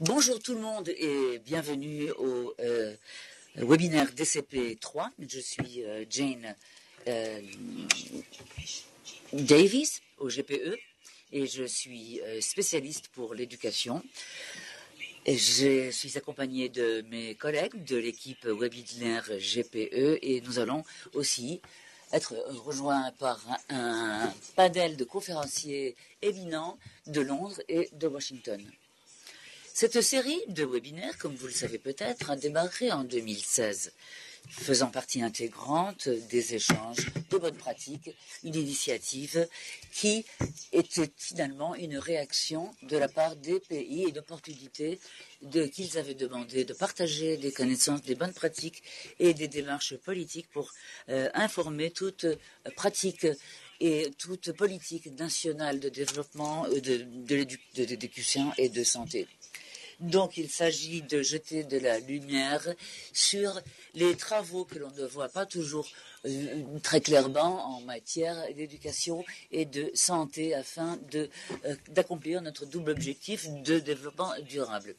Bonjour tout le monde et bienvenue au webinaire DCP 3. Je suis Jane Davis au GPE et je suis spécialiste pour l'éducation. Et je suis accompagnée de mes collègues de l'équipe webinaire GPE et nous allons aussi être rejoints par un panel de conférenciers éminents de Londres et de Washington. Cette série de webinaires, comme vous le savez peut-être, a démarré en 2016, faisant partie intégrante des échanges de bonnes pratiques, une initiative qui était finalement une réaction de la part des pays et d'opportunités qu'ils avaient demandé de partager des connaissances, des bonnes pratiques et des démarches politiques pour informer toute pratique et toute politique nationale de développement de l'éducation et de santé. Donc, il s'agit de jeter de la lumière sur les travaux que l'on ne voit pas toujours très clairement en matière d'éducation et de santé afin d'accomplir notre double objectif de développement durable.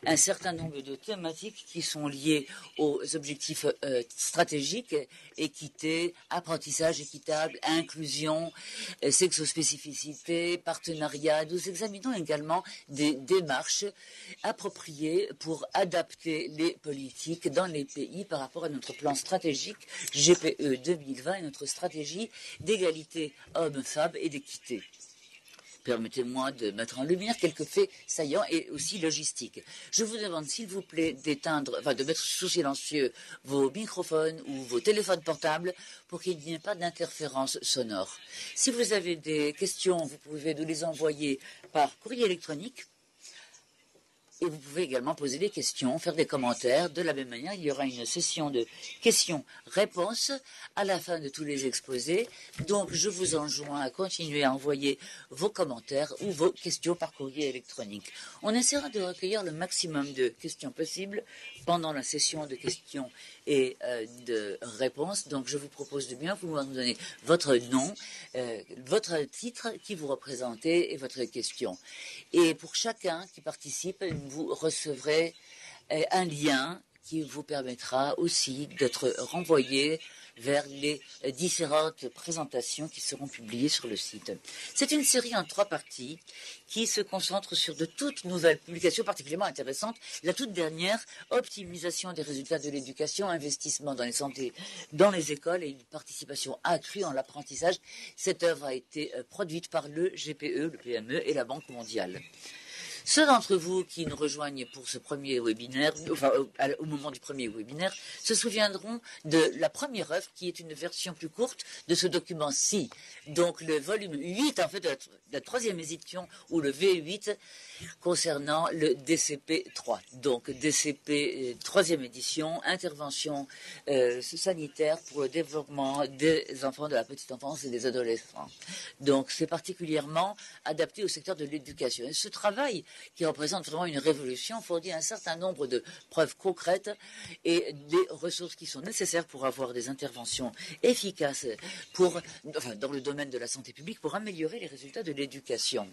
Un certain nombre de thématiques qui sont liées aux objectifs stratégiques, équité, apprentissage équitable, inclusion, sexospécificité, partenariat. Nous examinons également des démarches appropriées pour adapter les politiques dans les pays par rapport à notre plan stratégique GPE 2020 et notre stratégie d'égalité hommes-femmes et d'équité. Permettez-moi de mettre en lumière quelques faits saillants et aussi logistiques. Je vous demande, s'il vous plaît, de mettre sous silencieux vos microphones ou vos téléphones portables pour qu'il n'y ait pas d'interférence sonore. Si vous avez des questions, vous pouvez nous les envoyer par courrier électronique. Et vous pouvez également poser des questions, faire des commentaires. De la même manière, il y aura une session de questions-réponses à la fin de tous les exposés. Donc, je vous enjoins à continuer à envoyer vos commentaires ou vos questions par courrier électronique. On essaiera de recueillir le maximum de questions possibles pendant la session de questions et de réponses. Donc, je vous propose de bien vouloir nous donner votre nom, votre titre, qui vous représentez et votre question. Et pour chacun qui participe, vous recevrez un lien qui vous permettra aussi d'être renvoyé vers les différentes présentations qui seront publiées sur le site. C'est une série en 3 parties qui se concentre sur de toutes nouvelles publications particulièrement intéressantes. La toute dernière, optimisation des résultats de l'éducation, investissement dans les santé, dans les écoles et une participation accrue en l'apprentissage. Cette œuvre a été produite par le GPE, le PME et la Banque mondiale. Ceux d'entre vous qui nous rejoignent pour ce premier webinaire, au moment du premier webinaire, se souviendront de la première œuvre qui est une version plus courte de ce document-ci. Donc le volume 8, en fait, de la 3e édition, ou le V8, concernant le DCP 3. Donc DCP 3e édition, intervention sanitaire pour le développement des enfants, de la petite enfance et des adolescents. Donc c'est particulièrement adapté au secteur de l'éducation. Et ce travail, qui représente vraiment une révolution, fournit un certain nombre de preuves concrètes et des ressources qui sont nécessaires pour avoir des interventions efficaces dans le domaine de la santé publique pour améliorer les résultats de l'éducation.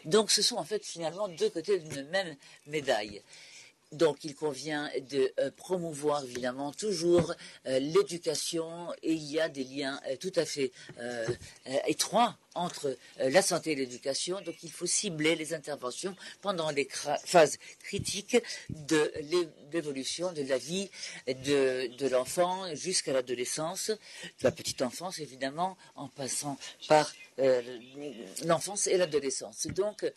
Donc ce sont en fait finalement 2 côtés d'une même médaille. Donc il convient de promouvoir évidemment toujours l'éducation, et il y a des liens tout à fait étroits entre la santé et l'éducation. Donc il faut cibler les interventions pendant les phases critiques de l'évolution de la vie de l'enfant jusqu'à l'adolescence, de la petite enfance évidemment, en passant par l'enfance et l'adolescence. Donc,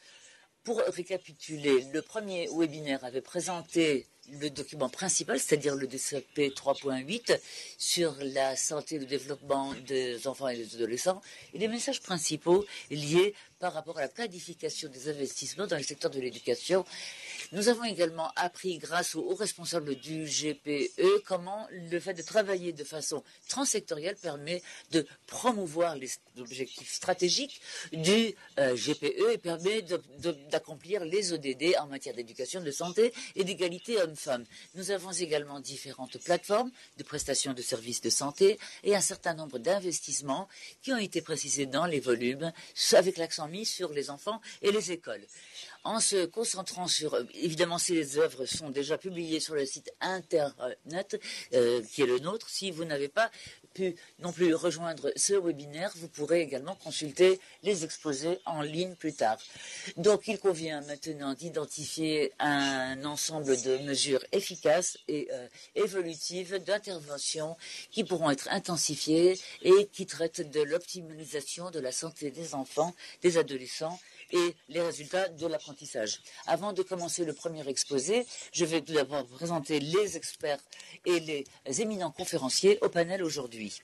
pour récapituler, le premier webinaire avait présenté le document principal, c'est-à-dire le DCP 3.8 sur la santé et le développement des enfants et des adolescents, et les messages principaux liés par rapport à la planification des investissements dans le secteur de l'éducation. Nous avons également appris, grâce aux responsables du GPE, comment le fait de travailler de façon transsectorielle permet de promouvoir les objectifs stratégiques du GPE et permet d'accomplir les ODD en matière d'éducation, de santé et d'égalité hommes-femmes. Nous avons également différentes plateformes de prestations de services de santé et un certain nombre d'investissements qui ont été précisés dans les volumes, avec l'accent mis sur les enfants et les écoles. En se concentrant sur... Évidemment, ces œuvres sont déjà publiées sur le site Internet, qui est le nôtre. Si vous n'avez pas pu non plus rejoindre ce webinaire, vous pourrez également consulter les exposés en ligne plus tard. Donc, il convient maintenant d'identifier un ensemble de mesures efficaces et évolutives d'intervention qui pourront être intensifiées et qui traitent de l'optimalisation de la santé des enfants, des adolescents et les résultats de l'apprentissage. Avant de commencer le premier exposé, je vais tout d'abord présenter les experts et les éminents conférenciers au panel aujourd'hui.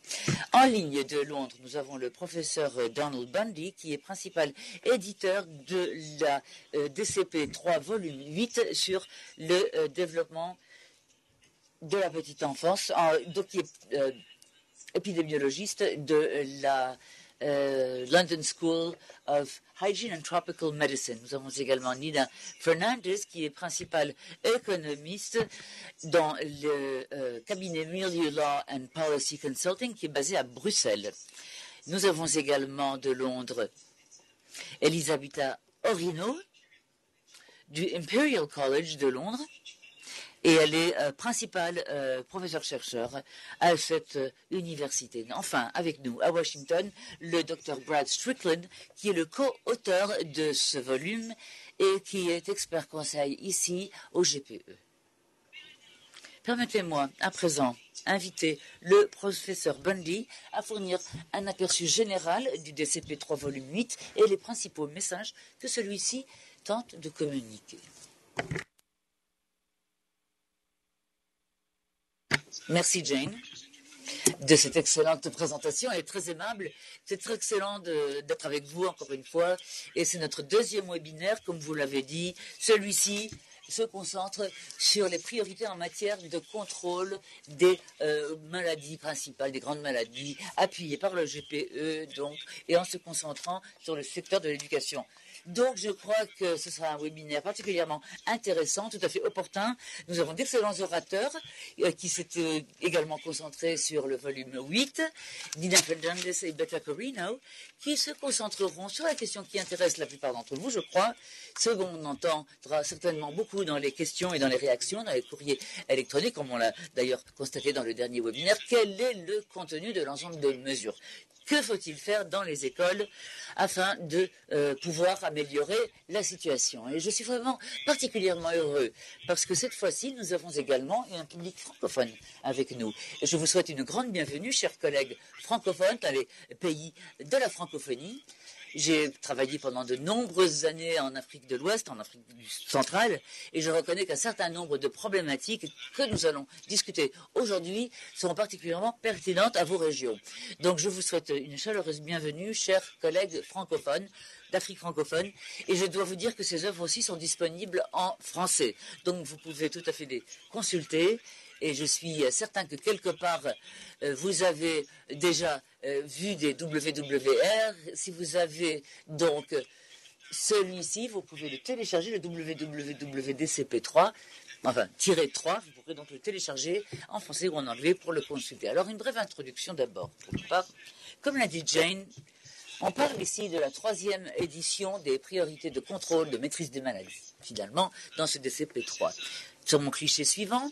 En ligne de Londres, nous avons le professeur Donald Bundy, qui est principal éditeur de la DCP 3 volume 8 sur le développement de la petite enfance, donc qui est épidémiologiste de la London School of Hygiene and Tropical Medicine. Nous avons également Nina Fernandez, qui est principale économiste dans le cabinet Milieu Law and Policy Consulting, qui est basé à Bruxelles. Nous avons également de Londres Elisabetta Orino, du Imperial College de Londres, et elle est principale professeure-chercheur à cette université. Enfin, avec nous, à Washington, le Dr Brad Strickland, qui est le co-auteur de ce volume et qui est expert conseil ici au GPE. Permettez-moi à présent inviter le professeur Bundy à fournir un aperçu général du DCP 3 volume 8 et les principaux messages que celui-ci tente de communiquer. Merci Jane de cette excellente présentation. Elle est très aimable. C'est très excellent d'être avec vous encore une fois. Et c'est notre deuxième webinaire, comme vous l'avez dit. Celui-ci se concentre sur les priorités en matière de contrôle des maladies principales, des grandes maladies, appuyées par le GPE, donc, et en se concentrant sur le secteur de l'éducation. Donc, je crois que ce sera un webinaire particulièrement intéressant, tout à fait opportun. Nous avons d'excellents orateurs qui s'étaient également concentrés sur le volume 8, Nina Fernandez et Betta Corino, qui se concentreront sur la question qui intéresse la plupart d'entre vous, je crois, ce dont on entendra certainement beaucoup dans les questions et dans les réactions, dans les courriers électroniques, comme on l'a d'ailleurs constaté dans le dernier webinaire. Quel est le contenu de l'ensemble des mesures ? Que faut-il faire dans les écoles afin de pouvoir améliorer la situation? Et je suis vraiment particulièrement heureux parce que cette fois-ci, nous avons également un public francophone avec nous. Et je vous souhaite une grande bienvenue, chers collègues francophones, dans les pays de la francophonie. J'ai travaillé pendant de nombreuses années en Afrique de l'Ouest, en Afrique centrale, et je reconnais qu'un certain nombre de problématiques que nous allons discuter aujourd'hui seront particulièrement pertinentes à vos régions. Donc je vous souhaite une chaleureuse bienvenue, chers collègues francophones, d'Afrique francophone, et je dois vous dire que ces œuvres aussi sont disponibles en français. Donc vous pouvez tout à fait les consulter. Et je suis certain que quelque part, vous avez déjà vu des WWR. Si vous avez donc celui-ci, vous pouvez le télécharger, le WWDCP3, enfin, -3, vous pourrez donc le télécharger en français ou en anglais pour le consulter. Alors, une brève introduction d'abord. Comme l'a dit Jane, on parle ici de la 3e édition des priorités de contrôle de maîtrise des maladies, finalement, dans ce DCP3. Sur mon cliché suivant,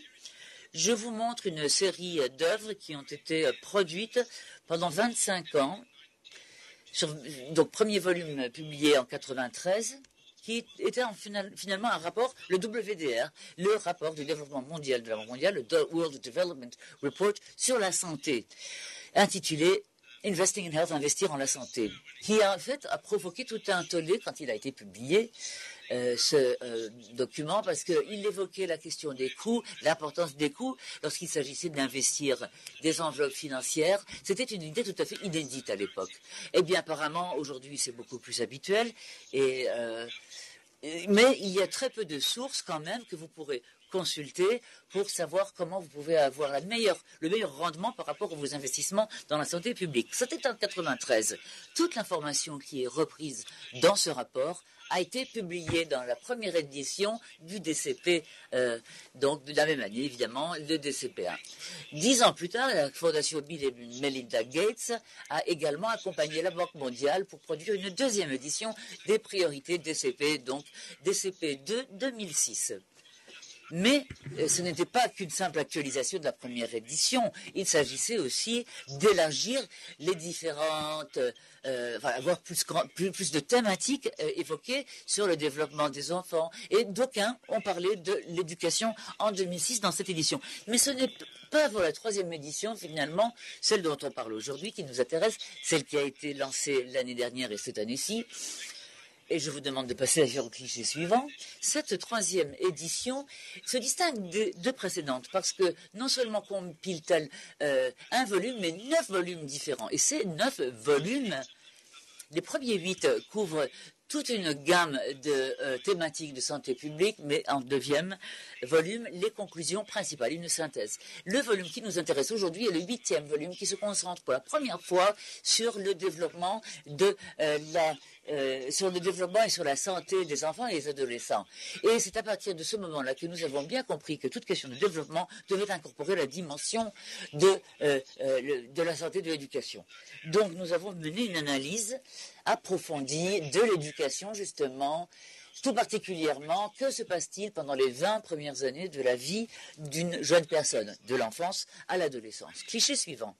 je vous montre une série d'œuvres qui ont été produites pendant 25 ans. Donc, premier volume publié en 93, qui était finalement un rapport, le WDR, le rapport du développement mondial de la Banque mondiale, le World Development Report sur la santé, intitulé Investing in Health, investir en la santé, qui en fait a provoqué tout un tollé quand il a été publié. Ce document parce qu'il évoquait la question des coûts, l'importance des coûts lorsqu'il s'agissait d'investir des enveloppes financières. C'était une idée tout à fait inédite à l'époque. Eh bien, apparemment, aujourd'hui, c'est beaucoup plus habituel. Mais il y a très peu de sources quand même que vous pourrez consulter pour savoir comment vous pouvez avoir le meilleur rendement par rapport à vos investissements dans la santé publique. C'était en 1993. Toute l'information qui est reprise dans ce rapport a été publiée dans la première édition du DCP, donc de la même année, évidemment, le DCP1. 10 ans plus tard, la Fondation Bill et Melinda Gates a également accompagné la Banque mondiale pour produire une deuxième édition des priorités DCP, donc DCP2 2006. Mais ce n'était pas qu'une simple actualisation de la première édition. Il s'agissait aussi d'élargir les différentes, avoir plus de thématiques évoquées sur le développement des enfants. Et d'aucuns ont parlé de l'éducation en 2006 dans cette édition. Mais ce n'est pas avant la troisième édition, finalement, celle dont on parle aujourd'hui, qui nous intéresse, celle qui a été lancée l'année dernière et cette année-ci. Et je vous demande de passer au cliché suivant. Cette troisième édition se distingue des deux précédentes parce que non seulement compile-t-elle un volume, mais 9 volumes différents. Et ces 9 volumes, les premiers 8 couvrent toute une gamme de thématiques de santé publique, mais en deuxième volume, les conclusions principales, une synthèse. Le volume qui nous intéresse aujourd'hui est le 8e volume qui se concentre pour la première fois sur le développement sur le développement et sur la santé des enfants et des adolescents. Et c'est à partir de ce moment-là que nous avons bien compris que toute question de développement devait incorporer la dimension de la santé et de l'éducation. Donc nous avons mené une analyse approfondie de l'éducation, justement, tout particulièrement, que se passe-t-il pendant les 20 premières années de la vie d'une jeune personne, de l'enfance à l'adolescence. Cliché suivant.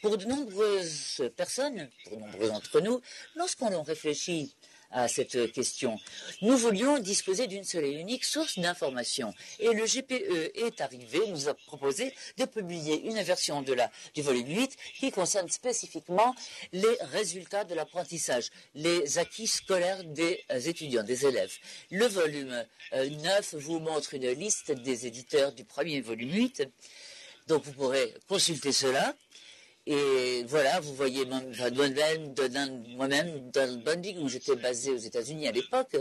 Pour de nombreuses personnes, pour nombreux d'entre nous, lorsqu'on réfléchit à cette question, nous voulions disposer d'une seule et unique source d'information. Et le GPE est arrivé, nous a proposé de publier une version du volume 8 qui concerne spécifiquement les résultats de l'apprentissage, les acquis scolaires des étudiants, des élèves. Le volume 9 vous montre une liste des éditeurs du premier volume 8, donc vous pourrez consulter cela. Et voilà, vous voyez moi-même, Donald Bundy, où j'étais basé aux États-Unis à l'époque,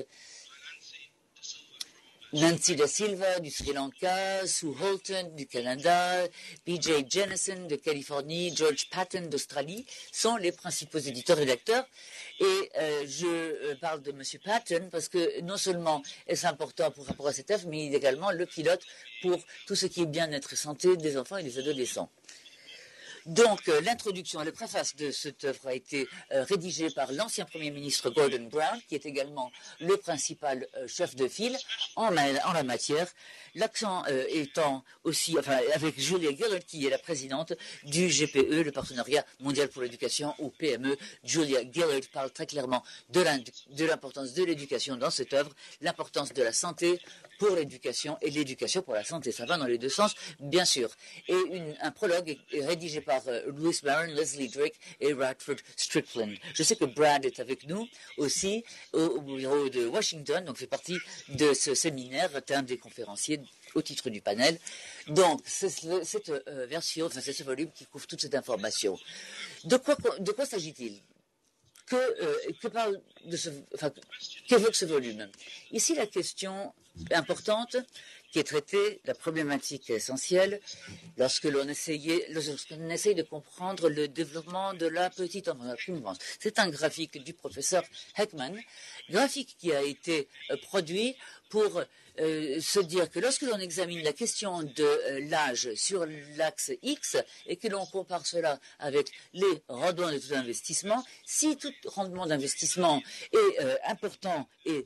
Nancy Da Silva du Sri Lanka, Sue Holton du Canada, B.J. Jennison de Californie, George Patton d'Australie sont les principaux éditeurs-rédacteurs. Et je parle de M. Patton parce que non seulement est-ce important pour rapport à cette œuvre, mais il est également le pilote pour tout ce qui est bien-être et santé des enfants et des adolescents. Donc, l'introduction, la préface de cette œuvre a été rédigée par l'ancien Premier ministre Gordon Brown, qui est également le principal chef de file en la matière. L'accent étant aussi, avec Julia Gillard, qui est la présidente du GPE, le Partenariat mondial pour l'éducation, ou PME. Julia Gillard parle très clairement de l'importance de l'éducation dans cette œuvre, l'importance de la santé pour l'éducation et l'éducation pour la santé. Ça va dans les deux sens, bien sûr. Et un prologue est rédigé par Louis Barron, Leslie Drake et Radford Strickland. Je sais que Brad est avec nous aussi au bureau de Washington, donc fait partie de ce séminaire, est un des conférenciers au titre du panel. Donc, c'est cette version, c'est ce volume qui couvre toute cette information. De quoi s'agit-il? Qu'évoque ce volume? Ici, la question importante qui est traitée, la problématique essentielle, lorsque l'on essaye de comprendre le développement de la petite enfance. C'est un graphique du professeur Heckman, graphique qui a été produit pour se dire que lorsque l'on examine la question de l'âge sur l'axe X et que l'on compare cela avec les rendements de tout investissement, si tout rendement d'investissement est important et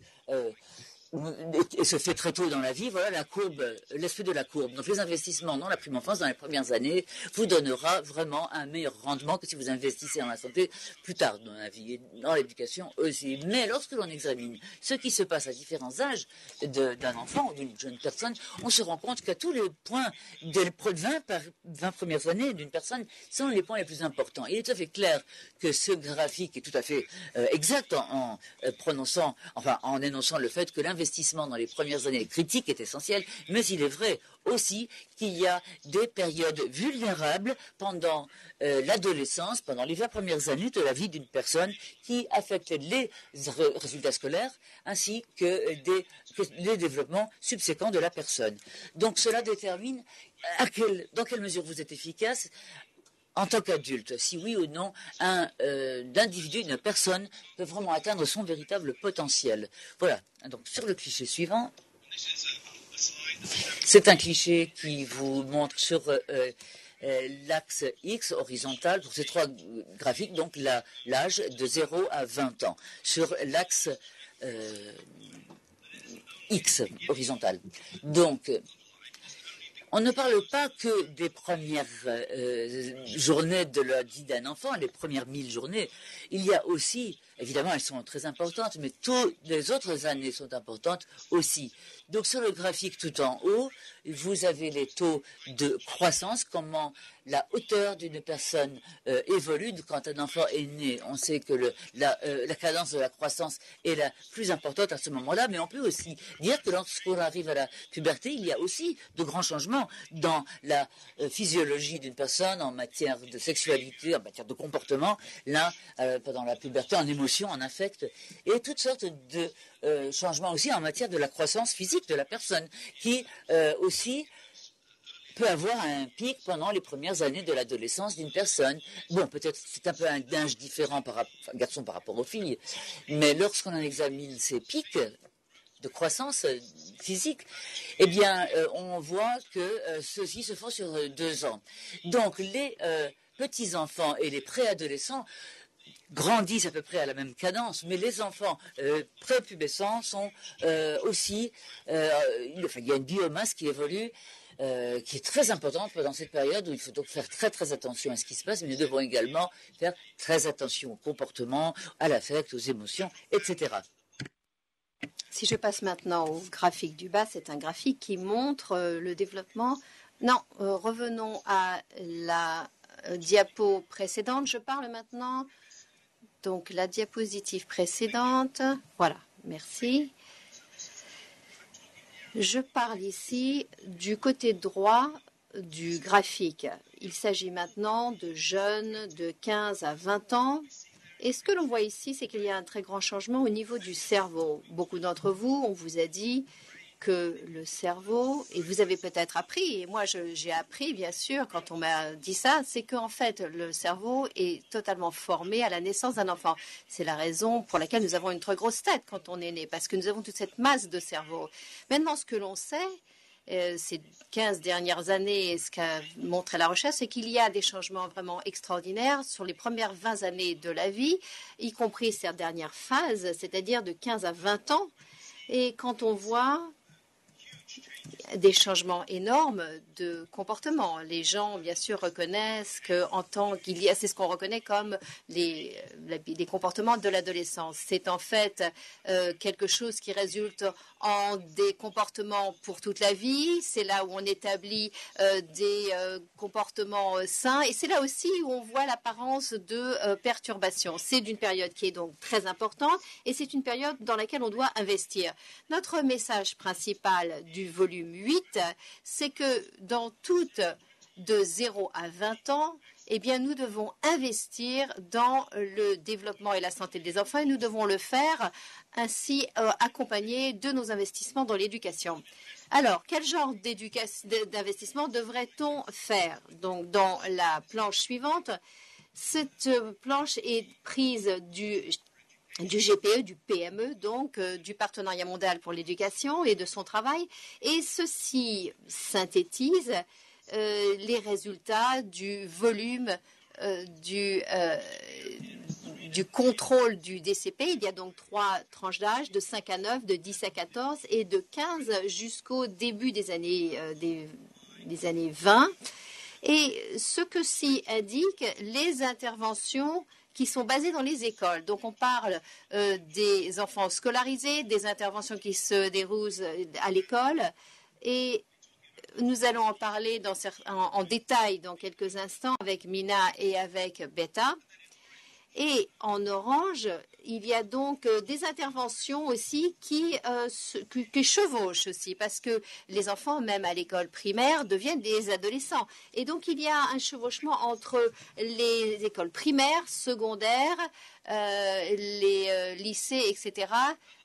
se fait très tôt dans la vie, voilà la courbe, l'effet de la courbe. Donc les investissements dans la prime enfance, dans les premières années, vous donnera vraiment un meilleur rendement que si vous investissez dans la santé plus tard dans la vie et dans l'éducation aussi. Mais lorsque l'on examine ce qui se passe à différents âges d'un enfant ou d'une jeune personne, on se rend compte qu'à tous les points des 20 premières années d'une personne sont les points les plus importants. Il est tout à fait clair que ce graphique est tout à fait exact en énonçant le fait que l'investissement l'investissement dans les premières années critiques est essentiel, mais il est vrai aussi qu'il y a des périodes vulnérables pendant l'adolescence, pendant les 20 premières années de la vie d'une personne qui affectent les résultats scolaires ainsi que les développements subséquents de la personne. Donc cela détermine dans quelle mesure vous êtes efficace en tant qu'adulte, si oui ou non un individu, une personne peut vraiment atteindre son véritable potentiel. Voilà, donc sur le cliché suivant, c'est un cliché qui vous montre sur l'axe X horizontal pour ces trois graphiques, donc l'âge de 0 à 20 ans. Sur l'axe X horizontal. Donc, on ne parle pas que des premières journées de la vie d'un enfant, les premières 1000 journées. Il y a aussi, évidemment, elles sont très importantes, mais toutes les autres années sont importantes aussi. Donc, sur le graphique tout en haut, vous avez les taux de croissance, comment la hauteur d'une personne évolue quand un enfant est né. On sait que la cadence de la croissance est la plus importante à ce moment-là, mais on peut aussi dire que lorsqu'on arrive à la puberté, il y a aussi de grands changements dans la physiologie d'une personne en matière de sexualité, en matière de comportement, là, pendant la puberté, en émotion, en affect, et toutes sortes de changements aussi en matière de la croissance physique de la personne, qui aussi peut avoir un pic pendant les premières années de l'adolescence d'une personne. Bon, peut-être c'est un peu un âge différent garçon par rapport aux filles, mais lorsqu'on en examine ces pics de croissance physique, eh bien, on voit que ceux-ci se font sur 2 ans. Donc, les petits-enfants et les préadolescents grandissent à peu près à la même cadence, mais les enfants prépubescents sont aussi... il y a une biomasse qui évolue qui est très importante pendant cette période où il faut donc faire très très attention à ce qui se passe, mais nous devons également faire très attention au comportement, à l'affect, aux émotions, etc. Si je passe maintenant au graphique du bas, c'est un graphique qui montre le développement. Non, revenons à la diapo précédente. Je parle maintenant, donc la diapositive précédente. Voilà, merci. Je parle ici du côté droit du graphique. Il s'agit maintenant de jeunes de 15 à 20 ans. Et ce que l'on voit ici, c'est qu'il y a un très grand changement au niveau du cerveau. Beaucoup d'entre vous, on vous a dit que le cerveau, et vous avez peut-être appris, et moi j'ai appris bien sûr quand on m'a dit ça, c'est qu'en fait le cerveau est totalement formé à la naissance d'un enfant. C'est la raison pour laquelle nous avons une très grosse tête quand on est né, parce que nous avons toute cette masse de cerveau. Maintenant, ce que l'on sait, ces 15 dernières années, ce qu'a montré la recherche, c'est qu'il y a des changements vraiment extraordinaires sur les premières 20 années de la vie, y compris cette dernière phase, c'est-à-dire de 15 à 20 ans. Et quand on voit des changements énormes de comportement. Les gens, bien sûr, reconnaissent qu'en tant qu'il y a, c'est ce qu'on reconnaît comme les comportements de l'adolescence. C'est en fait quelque chose qui résulte en des comportements pour toute la vie. C'est là où on établit des comportements sains. Et c'est là aussi où on voit l'apparence de perturbation. C'est une période qui est donc très importante et c'est une période dans laquelle on doit investir. Notre message principal du volume 8, c'est que dans toute de 0 à 20 ans, eh bien, nous devons investir dans le développement et la santé des enfants et nous devons le faire ainsi accompagné de nos investissements dans l'éducation. Alors, quel genre d'investissement devrait-on faire? Donc, dans la planche suivante, cette planche est prise du GPE, du PME, donc du Partenariat mondial pour l'éducation et de son travail. Et ceci synthétise les résultats du volume du contrôle du DCP. Il y a donc 3 tranches d'âge, de 5 à 9, de 10 à 14 et de 15 jusqu'au début des années 20. Et ce que ci indique, les interventions qui sont basées dans les écoles. Donc, on parle des enfants scolarisés, des interventions qui se déroulent à l'école. Et nous allons en parler en détail dans quelques instants avec Mina et avec Beta. Et en orange, il y a donc des interventions aussi qui chevauchent aussi, parce que les enfants, même à l'école primaire, deviennent des adolescents. Et donc, il y a un chevauchement entre les écoles primaires, secondaires, les lycées, etc.,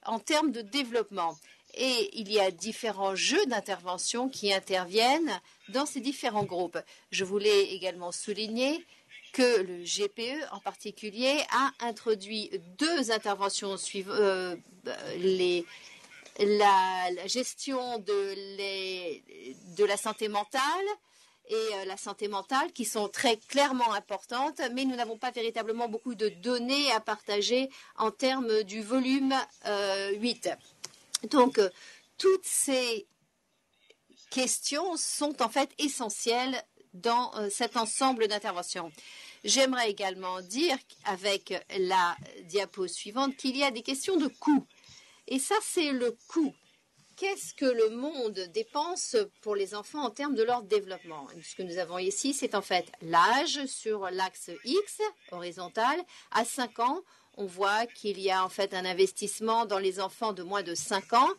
en termes de développement. Et il y a différents jeux d'intervention qui interviennent dans ces différents groupes. Je voulais également souligner que le GPE en particulier a introduit deux interventions suivantes, la gestion de la santé mentale et la santé mentale qui sont très clairement importantes, mais nous n'avons pas véritablement beaucoup de données à partager en termes du volume 8. Donc, toutes ces questions sont en fait essentielles dans cet ensemble d'interventions. J'aimerais également dire, avec la diapo suivante, qu'il y a des questions de coût. Et ça, c'est le coût. Qu'est-ce que le monde dépense pour les enfants en termes de leur développement? Ce que nous avons ici, c'est en fait l'âge sur l'axe X, horizontal. À 5 ans, on voit qu'il y a en fait un investissement dans les enfants de moins de 5 ans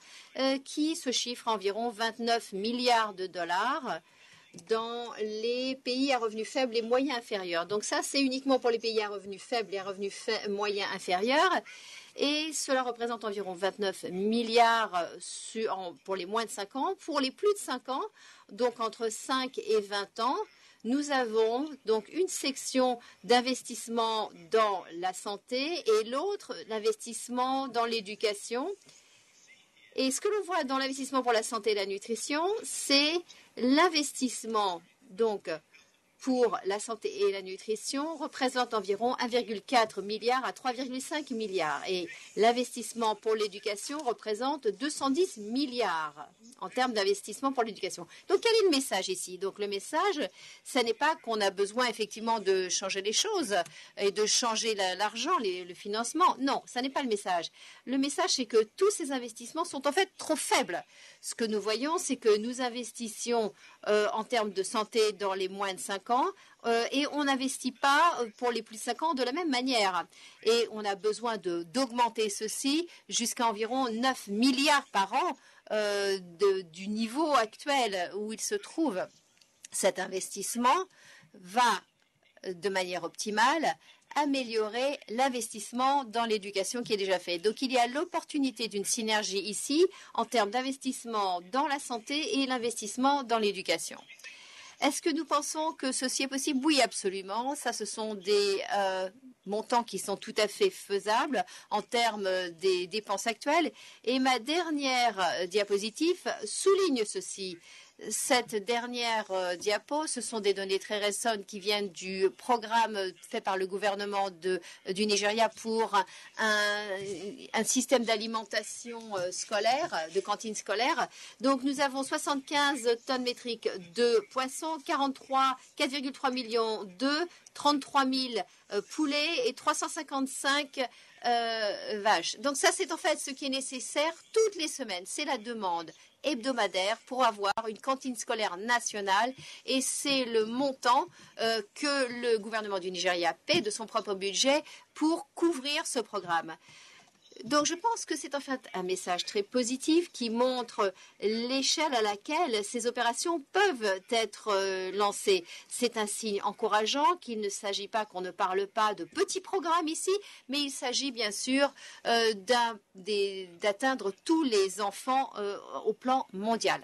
qui se chiffre à environ 29 milliards de dollars dans les pays à revenus faibles et moyens inférieurs. Donc ça, c'est uniquement pour les pays à revenus faibles et à revenus moyens inférieurs. Et cela représente environ 29 milliards pour les moins de 5 ans. Pour les plus de 5 ans, donc entre 5 et 20 ans, nous avons donc une section d'investissement dans la santé et l'autre, l'investissement dans l'éducation. Et ce que l'on voit dans l'investissement pour la santé et la nutrition, c'est l'investissement donc pour la santé et la nutrition représente environ 1,4 milliard à 3,5 milliards. Et l'investissement pour l'éducation représente 210 milliards en termes d'investissement pour l'éducation. Donc, quel est le message ici? Donc, le message, ce n'est pas qu'on a besoin effectivement de changer les choses et de changer l'argent, le financement. Non, ça n'est pas le message. Le message, c'est que tous ces investissements sont en fait trop faibles. Ce que nous voyons, c'est que nous investissions en termes de santé dans les moins de 5 ans et on n'investit pas pour les plus de 5 ans de la même manière. Et on a besoin d'augmenter ceci jusqu'à environ 9 milliards par an du niveau actuel où il se trouve. Cet investissement va de manière optimale améliorer l'investissement dans l'éducation qui est déjà fait. Donc, il y a l'opportunité d'une synergie ici en termes d'investissement dans la santé et l'investissement dans l'éducation. Est-ce que nous pensons que ceci est possible? Oui, absolument. Ça, ce sont des montants qui sont tout à fait faisables en termes des dépenses actuelles. Et ma dernière diapositive souligne ceci. Cette dernière diapo, ce sont des données très récentes qui viennent du programme fait par le gouvernement du Nigeria pour un système d'alimentation scolaire, de cantine scolaire. Donc, nous avons 75 tonnes métriques de poissons, 4,3 millions d'œufs, 33 000 poulets et 355 vaches. Donc, ça, c'est en fait ce qui est nécessaire toutes les semaines. C'est la demande hebdomadaire pour avoir une cantine scolaire nationale et c'est le montant que le gouvernement du Nigeria paie de son propre budget pour couvrir ce programme. Donc, je pense que c'est en fait un message très positif qui montre l'échelle à laquelle ces opérations peuvent être lancées. C'est un signe encourageant qu'il ne s'agit pas qu'on ne parle pas de petits programmes ici, mais il s'agit bien sûr d'atteindre tous les enfants au plan mondial.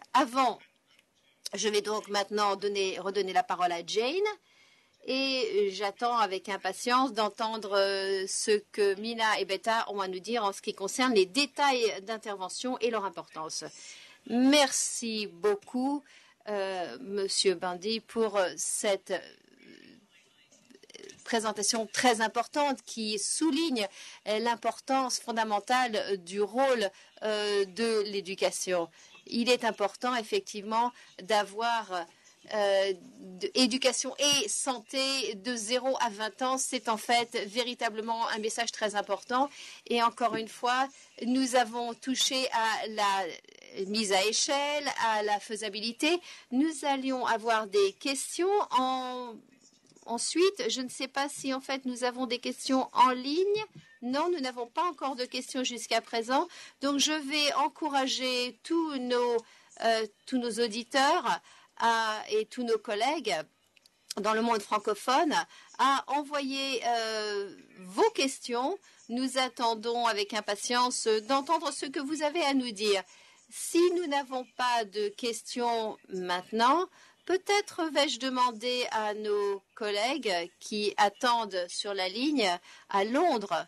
Je vais donc maintenant redonner la parole à Jane. Et j'attends avec impatience d'entendre ce que Mina et Beta ont à nous dire en ce qui concerne les détails d'intervention et leur importance. Merci beaucoup, Monsieur Bandi, pour cette présentation très importante qui souligne l'importance fondamentale du rôle de l'éducation. Il est important, effectivement, d'avoir éducation et santé de 0 à 20 ans, c'est en fait véritablement un message très important. Et encore une fois, nous avons touché à la mise à échelle, à la faisabilité. Nous allions avoir des questions Ensuite, je ne sais pas si en fait nous avons des questions en ligne. Non, nous n'avons pas encore de questions jusqu'à présent. Donc, je vais encourager tous nos auditeurs et tous nos collègues dans le monde francophone à envoyer vos questions. Nous attendons avec impatience d'entendre ce que vous avez à nous dire. Si nous n'avons pas de questions maintenant, peut-être vais-je demander à nos collègues qui attendent sur la ligne à Londres.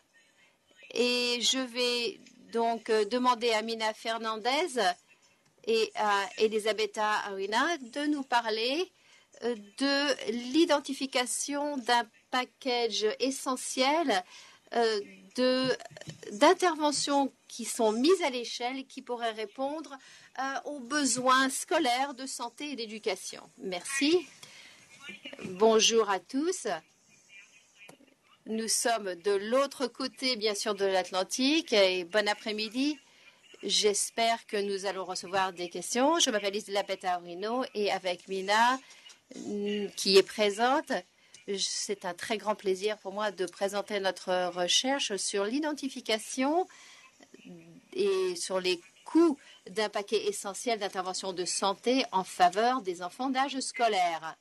Et je vais donc demander à Mina Fernandez et à Elisabetta Arruina de nous parler de l'identification d'un package essentiel d'interventions qui sont mises à l'échelle, qui pourraient répondre aux besoins scolaires de santé et d'éducation. Merci. Bonjour à tous. Nous sommes de l'autre côté, bien sûr, de l'Atlantique. Et bon après-midi. J'espère que nous allons recevoir des questions. Je m'appelle Elisabetta Arruina et avec Mina, qui est présente, c'est un très grand plaisir pour moi de présenter notre recherche sur l'identification et sur les coûts d'un paquet essentiel d'interventions de santé en faveur des enfants d'âge scolaire.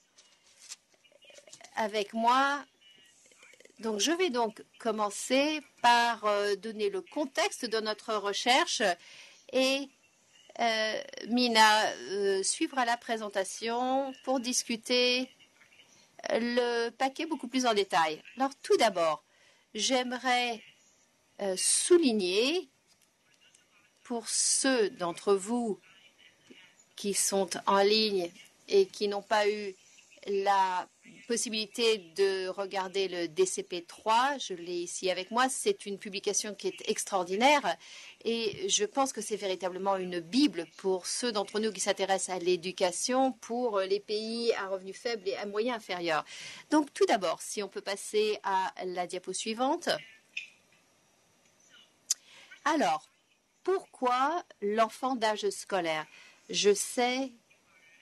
Avec moi, donc je vais donc commencer par donner le contexte de notre recherche et Mina suivra la présentation pour discuter le paquet beaucoup plus en détail. Alors tout d'abord, j'aimerais souligner pour ceux d'entre vous qui sont en ligne et qui n'ont pas eu la possibilité de regarder le DCP3, je l'ai ici avec moi, c'est une publication qui est extraordinaire et je pense que c'est véritablement une bible pour ceux d'entre nous qui s'intéressent à l'éducation pour les pays à revenus faibles et à moyens inférieurs. Donc tout d'abord, si on peut passer à la diapo suivante. Alors, pourquoi l'enfant d'âge scolaire? Je sais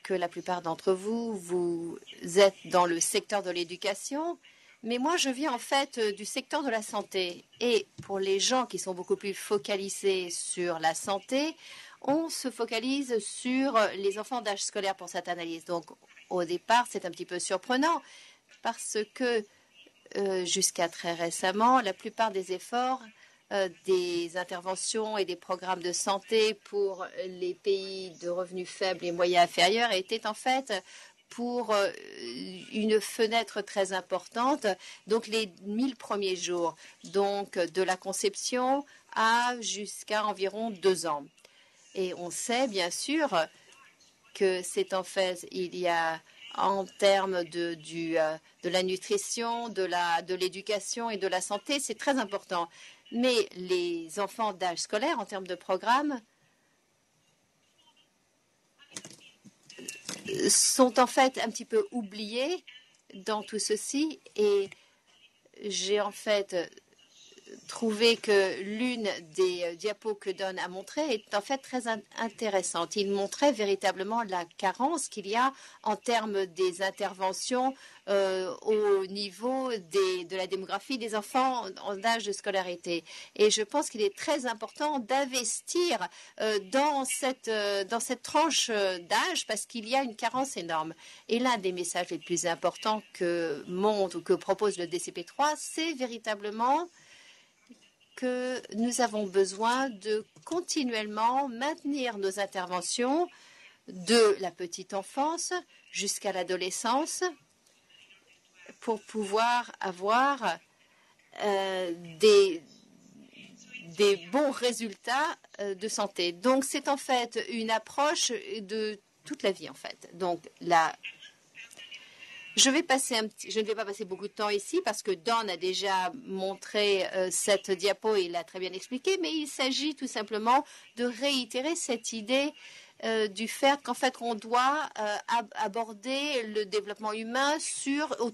que la plupart d'entre vous, vous êtes dans le secteur de l'éducation, mais moi, je viens en fait du secteur de la santé. Et pour les gens qui sont beaucoup plus focalisés sur la santé, on se focalise sur les enfants d'âge scolaire pour cette analyse. Donc, au départ, c'est un petit peu surprenant parce que jusqu'à très récemment, la plupart des efforts des interventions et des programmes de santé pour les pays de revenus faibles et moyens inférieurs étaient en fait pour une fenêtre très importante, donc les 1000 premiers jours, donc de la conception à jusqu'à environ 2 ans. Et on sait bien sûr que c'est en fait, il y a en termes de la nutrition, de l'éducation et de la santé, c'est très important. Mais les enfants d'âge scolaire, en termes de programme, sont en fait un petit peu oubliés dans tout ceci. Et j'ai en fait trouvé que l'une des diapos que Don a montré est en fait très intéressante. Il montrait véritablement la carence qu'il y a en termes des interventions au niveau de la démographie des enfants en âge de scolarité. Et je pense qu'il est très important d'investir dans cette tranche d'âge parce qu'il y a une carence énorme. Et l'un des messages les plus importants que montre ou que propose le DCP3, c'est véritablement que nous avons besoin de continuellement maintenir nos interventions de la petite enfance jusqu'à l'adolescence pour pouvoir avoir des bons résultats de santé. Donc, c'est en fait une approche de toute la vie, en fait. Donc, je ne vais pas passer beaucoup de temps ici parce que Don a déjà montré cette diapo et il l'a très bien expliqué, mais il s'agit tout simplement de réitérer cette idée du fait qu'en fait on doit aborder le développement humain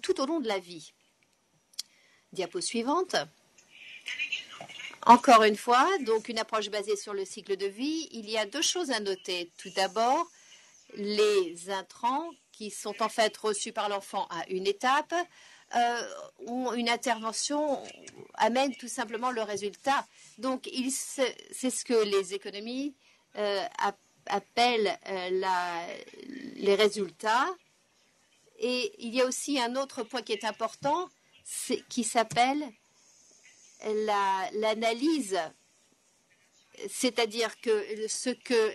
tout au long de la vie. Diapo suivante. Encore une fois, donc une approche basée sur le cycle de vie. Il y a 2 choses à noter. Tout d'abord, les intrants qui sont en fait reçus par l'enfant à une étape. une intervention amène tout simplement le résultat. Donc, c'est ce que les économies appellent les résultats. Et il y a aussi un autre point qui est important, qui s'appelle l'analyse, c'est-à-dire que ce que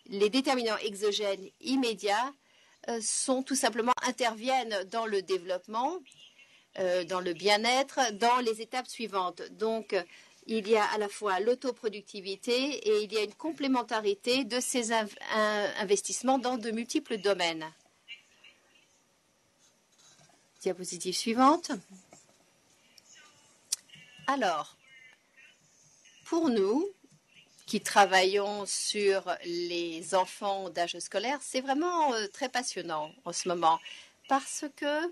les déterminants exogènes immédiats sont tout simplement interviennent dans le développement, dans le bien-être, dans les étapes suivantes. Donc, il y a à la fois l'autoproductivité et il y a une complémentarité de ces investissements dans de multiples domaines. Diapositive suivante. Alors, pour nous qui travaillons sur les enfants d'âge scolaire, c'est vraiment très passionnant en ce moment parce que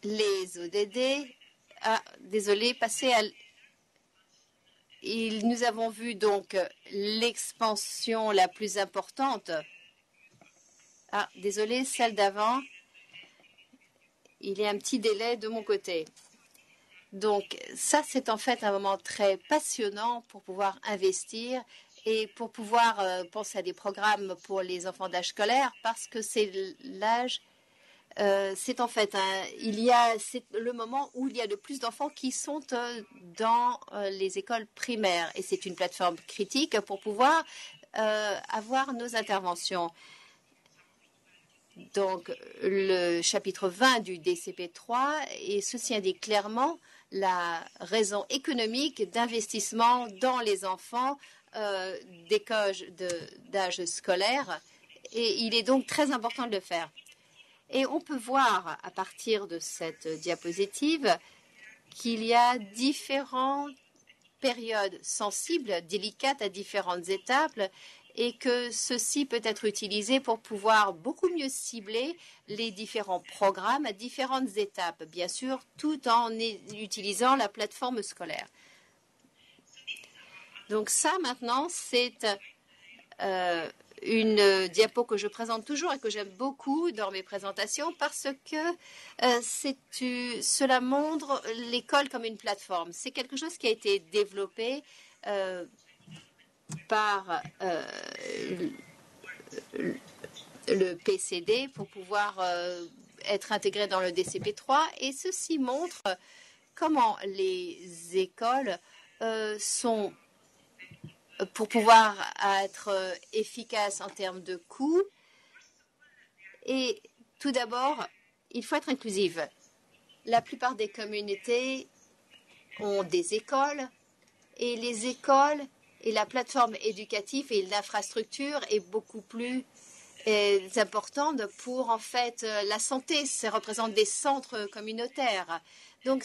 les ODD, désolé, nous avons vu donc l'expansion la plus importante. Désolé, celle d'avant. Il y a un petit délai de mon côté. Donc, ça, c'est en fait un moment très passionnant pour pouvoir investir et pour pouvoir penser à des programmes pour les enfants d'âge scolaire parce que c'est l'âge, c'est en fait, c'est le moment où il y a le plus d'enfants qui sont dans les écoles primaires et c'est une plateforme critique pour pouvoir avoir nos interventions. Donc, le chapitre 20 du DCP3, et ceci indique clairement la raison économique d'investissement dans les enfants d'âge scolaire. Et il est donc très important de le faire. Et on peut voir à partir de cette diapositive qu'il y a différentes périodes sensibles, délicates à différentes étapes, et que ceci peut être utilisé pour pouvoir beaucoup mieux cibler les différents programmes à différentes étapes, bien sûr, tout en utilisant la plateforme scolaire. Donc ça, maintenant, c'est une diapo que je présente toujours et que j'aime beaucoup dans mes présentations parce que cela montre l'école comme une plateforme. C'est quelque chose qui a été développé par le PCD pour pouvoir être intégré dans le DCP3 et ceci montre comment les écoles sont pour pouvoir être efficaces en termes de coûts. Et tout d'abord, il faut être inclusive. La plupart des communautés ont des écoles et les écoles et la plateforme éducative et l'infrastructure est beaucoup plus importante pour en fait la santé. Ça représente des centres communautaires. Donc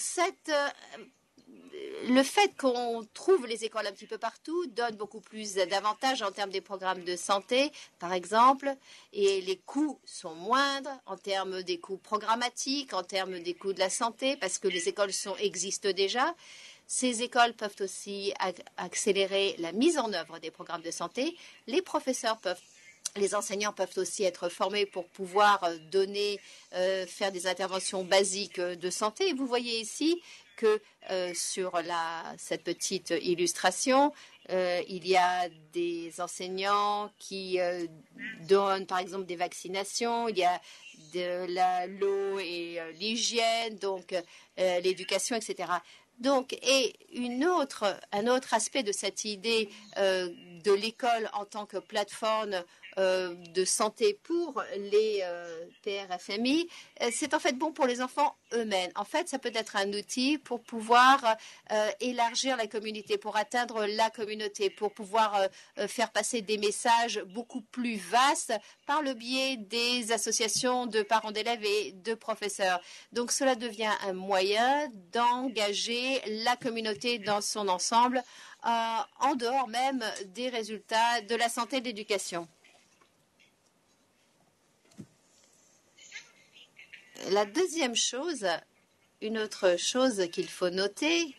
le fait qu'on trouve les écoles un petit peu partout donne beaucoup plus d'avantages en termes des programmes de santé, par exemple, et les coûts sont moindres en termes des coûts programmatiques, en termes des coûts de la santé, parce que les écoles existent déjà. Ces écoles peuvent aussi accélérer la mise en œuvre des programmes de santé. Les enseignants peuvent aussi être formés pour pouvoir faire des interventions basiques de santé. Et vous voyez ici que sur cette petite illustration, il y a des enseignants qui donnent par exemple des vaccinations, il y a de l'eau et l'hygiène, donc l'éducation, etc. Donc, et un autre aspect de cette idée de l'école en tant que plateforme de santé pour les PRFMI, c'est en fait bon pour les enfants eux-mêmes. En fait, ça peut être un outil pour pouvoir élargir la communauté, pour atteindre la communauté, pour pouvoir faire passer des messages beaucoup plus vastes par le biais des associations de parents d'élèves et de professeurs. Donc, cela devient un moyen d'engager la communauté dans son ensemble, en dehors même des résultats de la santé et de l'éducation. La deuxième chose, une autre chose qu'il faut noter,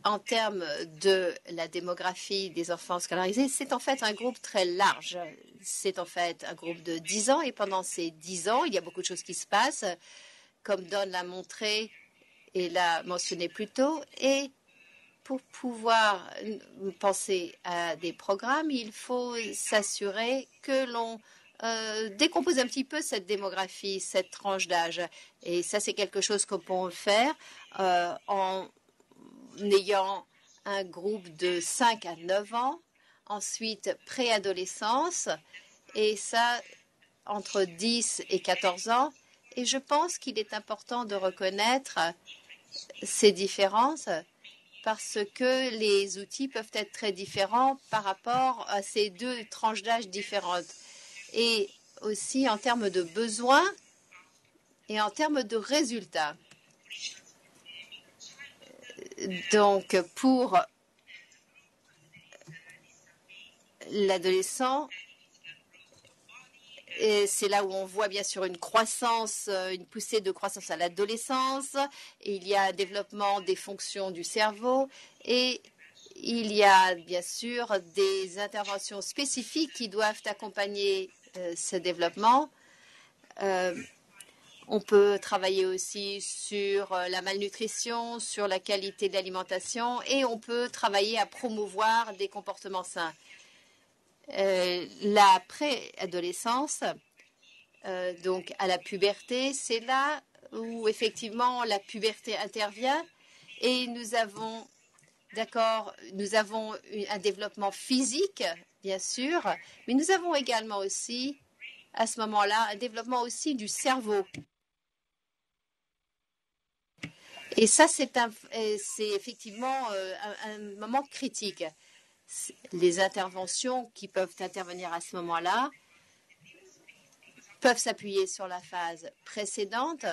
en termes de la démographie des enfants scolarisés, c'est en fait un groupe très large. C'est en fait un groupe de 10 ans et pendant ces 10 ans, il y a beaucoup de choses qui se passent, comme Don l'a montré et l'a mentionné plus tôt. Et pour pouvoir penser à des programmes, il faut s'assurer que l'on décompose un petit peu cette démographie, cette tranche d'âge. Et ça, c'est quelque chose qu'on peut faire en ayant un groupe de 5 à 9 ans, ensuite préadolescence, et ça entre 10 et 14 ans. Et je pense qu'il est important de reconnaître ces différences parce que les outils peuvent être très différents par rapport à ces deux tranches d'âge différentes. Et aussi en termes de besoins et en termes de résultats. Donc, pour l'adolescent, c'est là où on voit bien sûr une croissance, une poussée de croissance à l'adolescence. Il y a un développement des fonctions du cerveau et il y a bien sûr des interventions spécifiques qui doivent accompagner ce développement. On peut travailler aussi sur la malnutrition, sur la qualité de l'alimentation et on peut travailler à promouvoir des comportements sains. La préadolescence, donc à la puberté, c'est là où effectivement la puberté intervient et nous avons un développement physique, bien sûr, mais nous avons également aussi, à ce moment-là, un développement aussi du cerveau. Et ça, c'est effectivement un moment critique. Les interventions qui peuvent intervenir à ce moment-là peuvent s'appuyer sur la phase précédente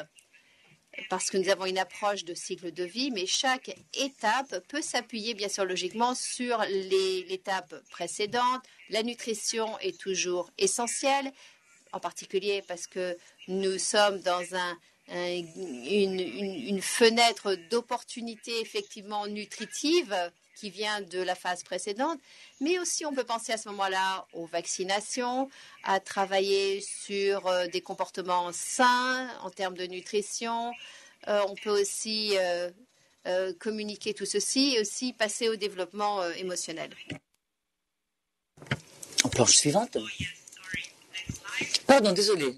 parce que nous avons une approche de cycle de vie, mais chaque étape peut s'appuyer bien sûr logiquement sur l'étape précédente. La nutrition est toujours essentielle, en particulier parce que nous sommes dans une fenêtre d'opportunité effectivement nutritive qui vient de la phase précédente, mais aussi on peut penser à ce moment-là aux vaccinations, à travailler sur des comportements sains en termes de nutrition. On peut aussi communiquer tout ceci et aussi passer au développement émotionnel. En planche suivante. Pardon, désolé.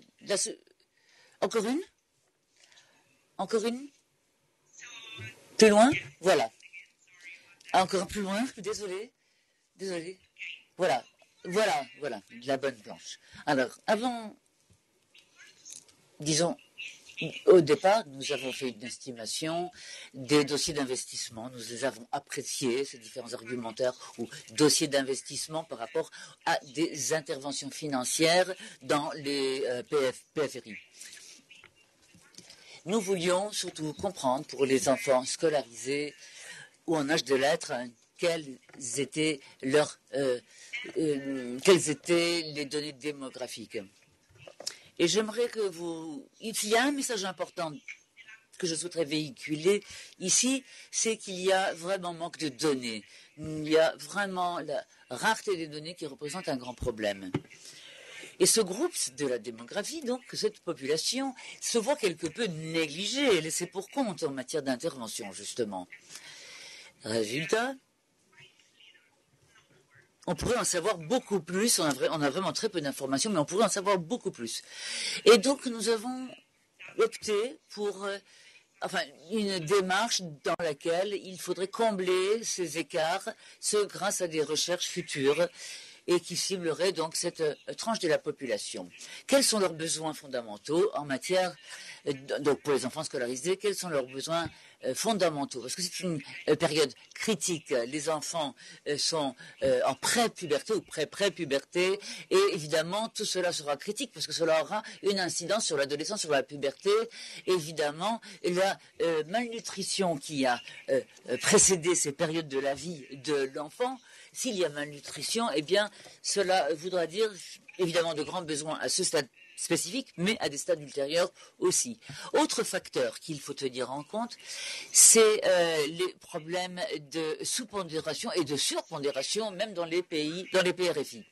Encore une? Encore une? Plus loin? Voilà. Encore plus loin? Désolé. Désolé. Voilà. La bonne planche. Alors, avant, disons, au départ, nous avons fait une estimation des dossiers d'investissement. Nous les avons appréciés, ces différents argumentaires ou dossiers d'investissement par rapport à des interventions financières dans les PFRI. Nous voulions surtout comprendre pour les enfants scolarisés ou en âge de lettres quelles étaient les données démographiques. Et j'aimerais que il y a un message important que je souhaiterais véhiculer ici, c'est qu'il y a vraiment manque de données. Il y a vraiment la rareté des données qui représente un grand problème. Et ce groupe de la démographie, donc cette population, se voit quelque peu négligée, laissée pour compte en matière d'intervention, justement. Résultat, on pourrait en savoir beaucoup plus, on a vraiment très peu d'informations, mais on pourrait en savoir beaucoup plus. Et donc nous avons opté pour une démarche dans laquelle il faudrait combler ces écarts, grâce à des recherches futures, et qui ciblerait donc cette tranche de la population. Quels sont leurs besoins fondamentaux en matière, donc pour les enfants scolarisés, quels sont leurs besoins fondamentaux? Parce que c'est une période critique. Les enfants sont en pré-puberté ou pré-puberté, et évidemment tout cela sera critique parce que cela aura une incidence sur l'adolescence, sur la puberté. Évidemment, la malnutrition qui a précédé ces périodes de la vie de l'enfant. S'il y a malnutrition, eh bien, cela voudra dire évidemment de grands besoins à ce stade spécifiques, mais à des stades ultérieurs aussi. Autre facteur qu'il faut tenir en compte, c'est les problèmes de sous-pondération et de surpondération, même dans les PRFI.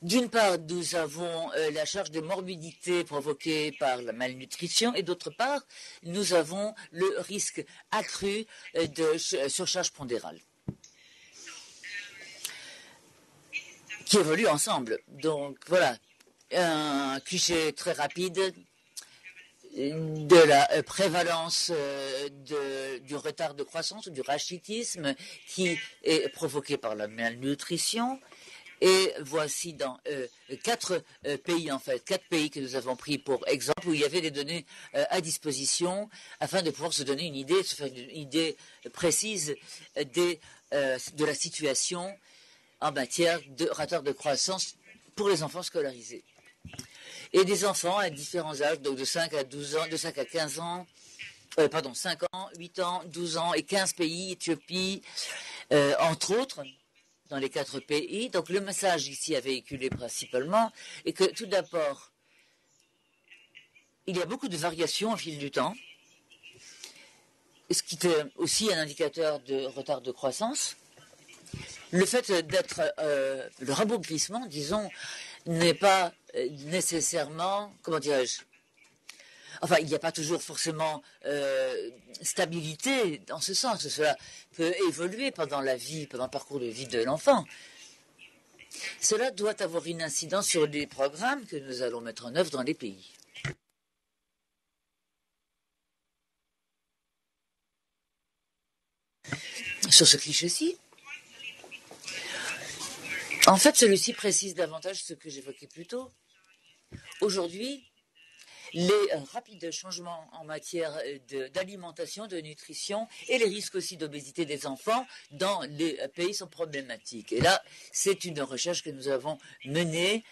D'une part, nous avons la charge de morbidité provoquée par la malnutrition et d'autre part, nous avons le risque accru de surcharge pondérale qui évoluent ensemble. Donc voilà, un cliché très rapide de la prévalence du retard de croissance ou du rachitisme qui est provoqué par la malnutrition. Et voici dans quatre pays, en fait, 4 pays que nous avons pris pour exemple, où il y avait des données à disposition afin de pouvoir se donner une idée, se faire une idée précise de la situation en matière de retard de croissance pour les enfants scolarisés. Et des enfants à différents âges, donc de 5 à 12 ans, de 5 à 15 ans, 5 ans, 8 ans, 12 ans et 15 pays, Éthiopie, entre autres, dans les 4 pays. Donc le message ici à véhiculer principalement est que tout d'abord, il y a beaucoup de variations au fil du temps, ce qui est aussi un indicateur de retard de croissance. Le fait d'être le rabougrissement, disons, n'est pas nécessairement, comment dirais-je, enfin, il n'y a pas toujours forcément stabilité dans ce sens. Cela peut évoluer pendant la vie, pendant le parcours de vie de l'enfant. Cela doit avoir une incidence sur les programmes que nous allons mettre en œuvre dans les pays. Sur ce cliché-ci, en fait, celui-ci précise davantage ce que j'évoquais plus tôt. Aujourd'hui, les rapides changements en matière d'alimentation, de nutrition et les risques aussi d'obésité des enfants dans les pays sont problématiques. Et là, c'est une recherche que nous avons menée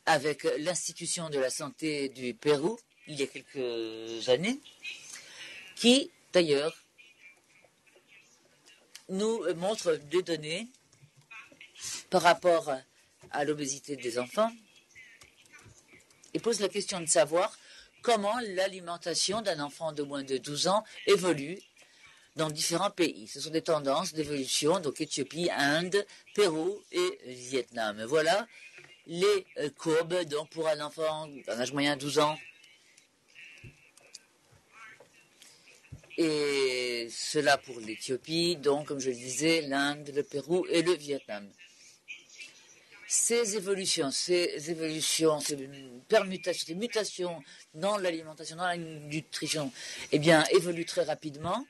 avec l'Institution de la santé du Pérou il y a quelques années, qui d'ailleurs nous montre des données par rapport à l'obésité des enfants et pose la question de savoir comment l'alimentation d'un enfant de moins de 12 ans évolue dans différents pays. Ce sont des tendances d'évolution, donc Éthiopie, Inde, Pérou et Vietnam. Voilà les courbes donc pour un enfant d'un âge moyen de 12 ans. Et cela pour l'Éthiopie, donc comme je le disais, l'Inde, le Pérou et le Vietnam. Ces évolutions, ces permutations, ces mutations dans l'alimentation, dans la nutrition, eh bien, évoluent très rapidement.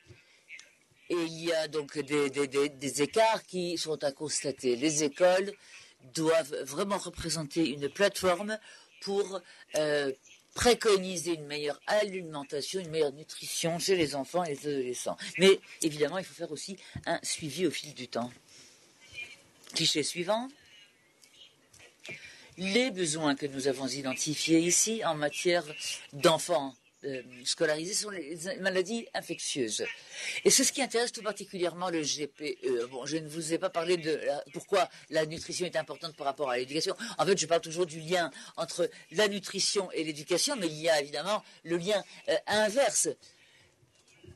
Et il y a donc des écarts qui sont à constater. Les écoles doivent vraiment représenter une plateforme pour préconiser une meilleure alimentation, une meilleure nutrition chez les enfants et les adolescents. Mais évidemment, il faut faire aussi un suivi au fil du temps. Cliché suivant. Les besoins que nous avons identifiés ici en matière d'enfants scolarisés sont les maladies infectieuses. Et c'est ce qui intéresse tout particulièrement le GPE. Bon, je ne vous ai pas parlé de pourquoi la nutrition est importante par rapport à l'éducation. En fait, je parle toujours du lien entre la nutrition et l'éducation, mais il y a évidemment le lien inverse.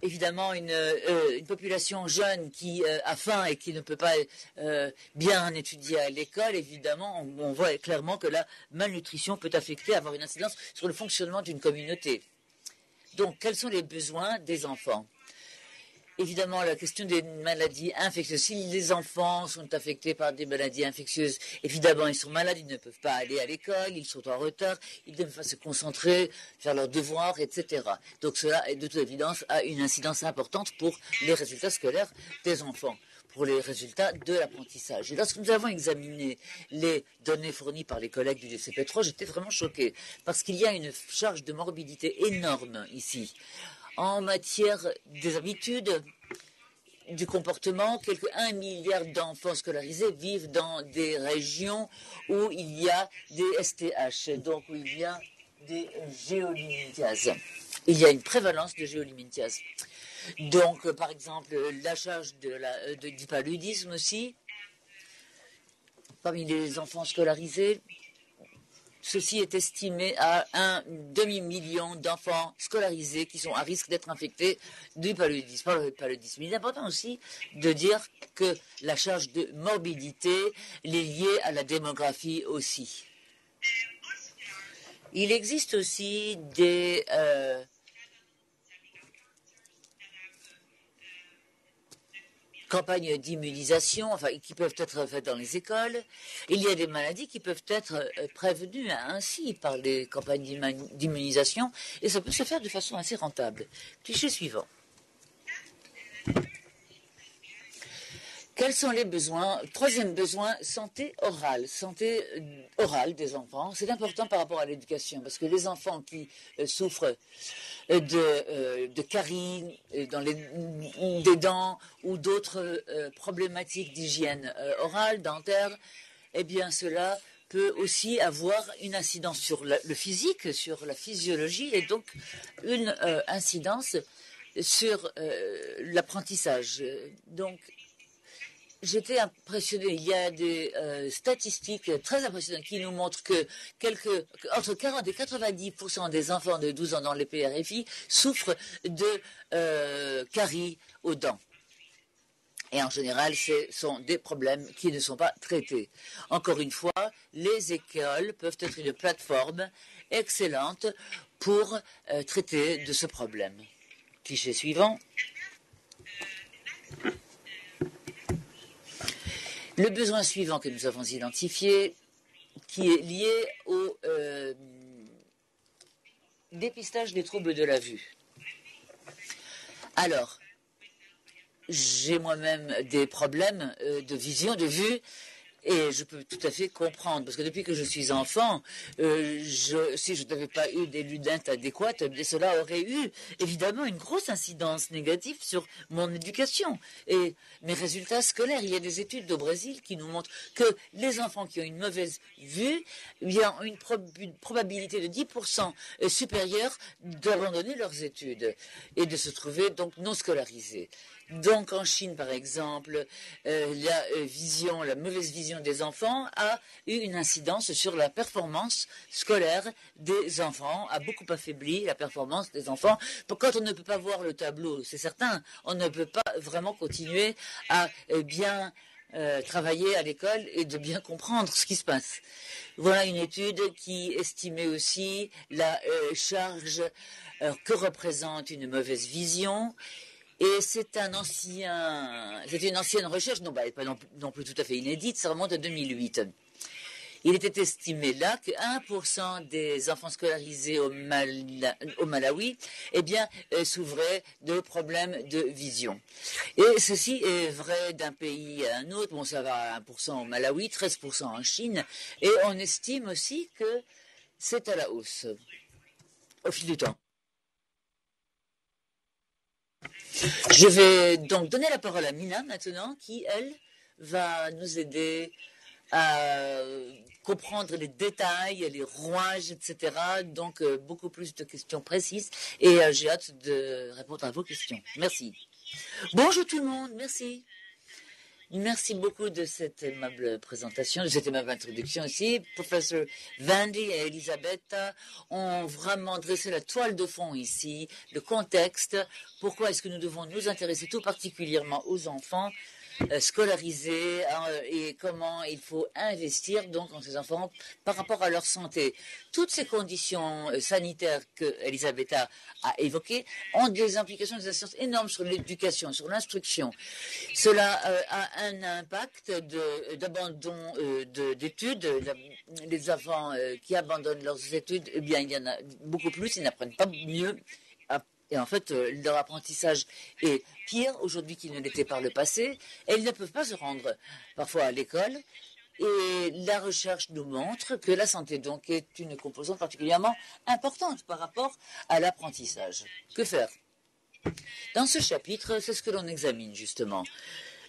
Évidemment, une population jeune qui a faim et qui ne peut pas bien étudier à l'école, évidemment, on voit clairement que la malnutrition peut avoir une incidence sur le fonctionnement d'une communauté. Donc, quels sont les besoins des enfants ? Évidemment, la question des maladies infectieuses. Si les enfants sont affectés par des maladies infectieuses, évidemment, ils sont malades, ils ne peuvent pas aller à l'école, ils sont en retard, ils ne peuvent pas se concentrer, faire leurs devoirs, etc. Donc cela, de toute évidence, a une incidence importante pour les résultats scolaires des enfants, pour les résultats de l'apprentissage. Et lorsque nous avons examiné les données fournies par les collègues du DCP3, j'étais vraiment choqué, parce qu'il y a une charge de morbidité énorme ici. En matière des habitudes, du comportement, 1 milliard d'enfants scolarisés vivent dans des régions où il y a des STH, donc où il y a des géolimithiases. Il y a une prévalence de géolimithiases. Donc, par exemple, la charge du paludisme aussi, parmi les enfants scolarisés, ceci est estimé à un demi-million d'enfants scolarisés qui sont à risque d'être infectés du paludisme. Il est important aussi de dire que la charge de morbidité est liée à la démographie aussi. Il existe aussi des campagnes d'immunisation, enfin, qui peuvent être faites dans les écoles. Il y a des maladies qui peuvent être prévenues ainsi par les campagnes d'immunisation, et ça peut se faire de façon assez rentable. Cliché suivant. Quels sont les besoins? Troisième besoin, santé orale. Santé orale des enfants. C'est important par rapport à l'éducation, parce que les enfants qui souffrent de caries des dents ou d'autres problématiques d'hygiène orale, dentaire, eh bien cela peut aussi avoir une incidence sur le physique, sur la physiologie, et donc une incidence sur l'apprentissage. Donc, j'étais impressionnée. Il y a des statistiques très impressionnantes qui nous montrent que entre 40 et 90% des enfants de 12 ans dans les PRFI souffrent de caries aux dents. Et en général, ce sont des problèmes qui ne sont pas traités. Encore une fois, les écoles peuvent être une plateforme excellente pour traiter de ce problème. Cliché suivant. Le besoin suivant que nous avons identifié, qui est lié au dépistage des troubles de la vue. Alors, j'ai moi-même des problèmes de vision, de vue, et je peux tout à fait comprendre, parce que depuis que je suis enfant, si je n'avais pas eu des lunettes adéquates, cela aurait eu évidemment une grosse incidence négative sur mon éducation et mes résultats scolaires. Il y a des études au Brésil qui nous montrent que les enfants qui ont une mauvaise vue, il y a une probabilité de 10% supérieure d'abandonner leurs études et de se trouver donc non scolarisés. Donc en Chine, par exemple, la mauvaise vision des enfants a eu une incidence sur la performance scolaire des enfants, a beaucoup affaibli la performance des enfants. Quand on ne peut pas voir le tableau, c'est certain, on ne peut pas vraiment continuer à bien travailler à l'école et de bien comprendre ce qui se passe. Voilà une étude qui estimait aussi la charge que représente une mauvaise vision. Et c'est une ancienne recherche, pas non plus tout à fait inédite, ça remonte à 2008. Il était estimé là que 1% des enfants scolarisés au Malawi, souffraient de problèmes de vision. Et ceci est vrai d'un pays à un autre. Bon, ça va à 1% au Malawi, 13% en Chine, et on estime aussi que c'est à la hausse au fil du temps. Je vais donc donner la parole à Mina maintenant, qui, elle, va nous aider à comprendre les détails, les rouages, etc. Donc, beaucoup plus de questions précises. Et j'ai hâte de répondre à vos questions. Merci. Bonjour tout le monde, merci. Merci beaucoup de cette aimable présentation, de cette aimable introduction aussi. Professeur Vandy et Elisabetta ont vraiment dressé la toile de fond ici, le contexte. Pourquoi est-ce que nous devons nous intéresser tout particulièrement aux enfants scolarisés et comment il faut investir donc dans ces enfants par rapport à leur santé. Toutes ces conditions sanitaires que Elisabetta a évoquées ont des implications, des incidences énormes sur l'éducation, sur l'instruction. Cela a un impact d'abandon d'études. Les enfants qui abandonnent leurs études, eh bien, il y en a beaucoup plus, ils n'apprennent pas mieux. Et en fait, leur apprentissage est pire aujourd'hui qu'il ne l'était par le passé. Et ils ne peuvent pas se rendre parfois à l'école. Et la recherche nous montre que la santé, donc, est une composante particulièrement importante par rapport à l'apprentissage. Que faire? Dans ce chapitre, c'est ce que l'on examine, justement.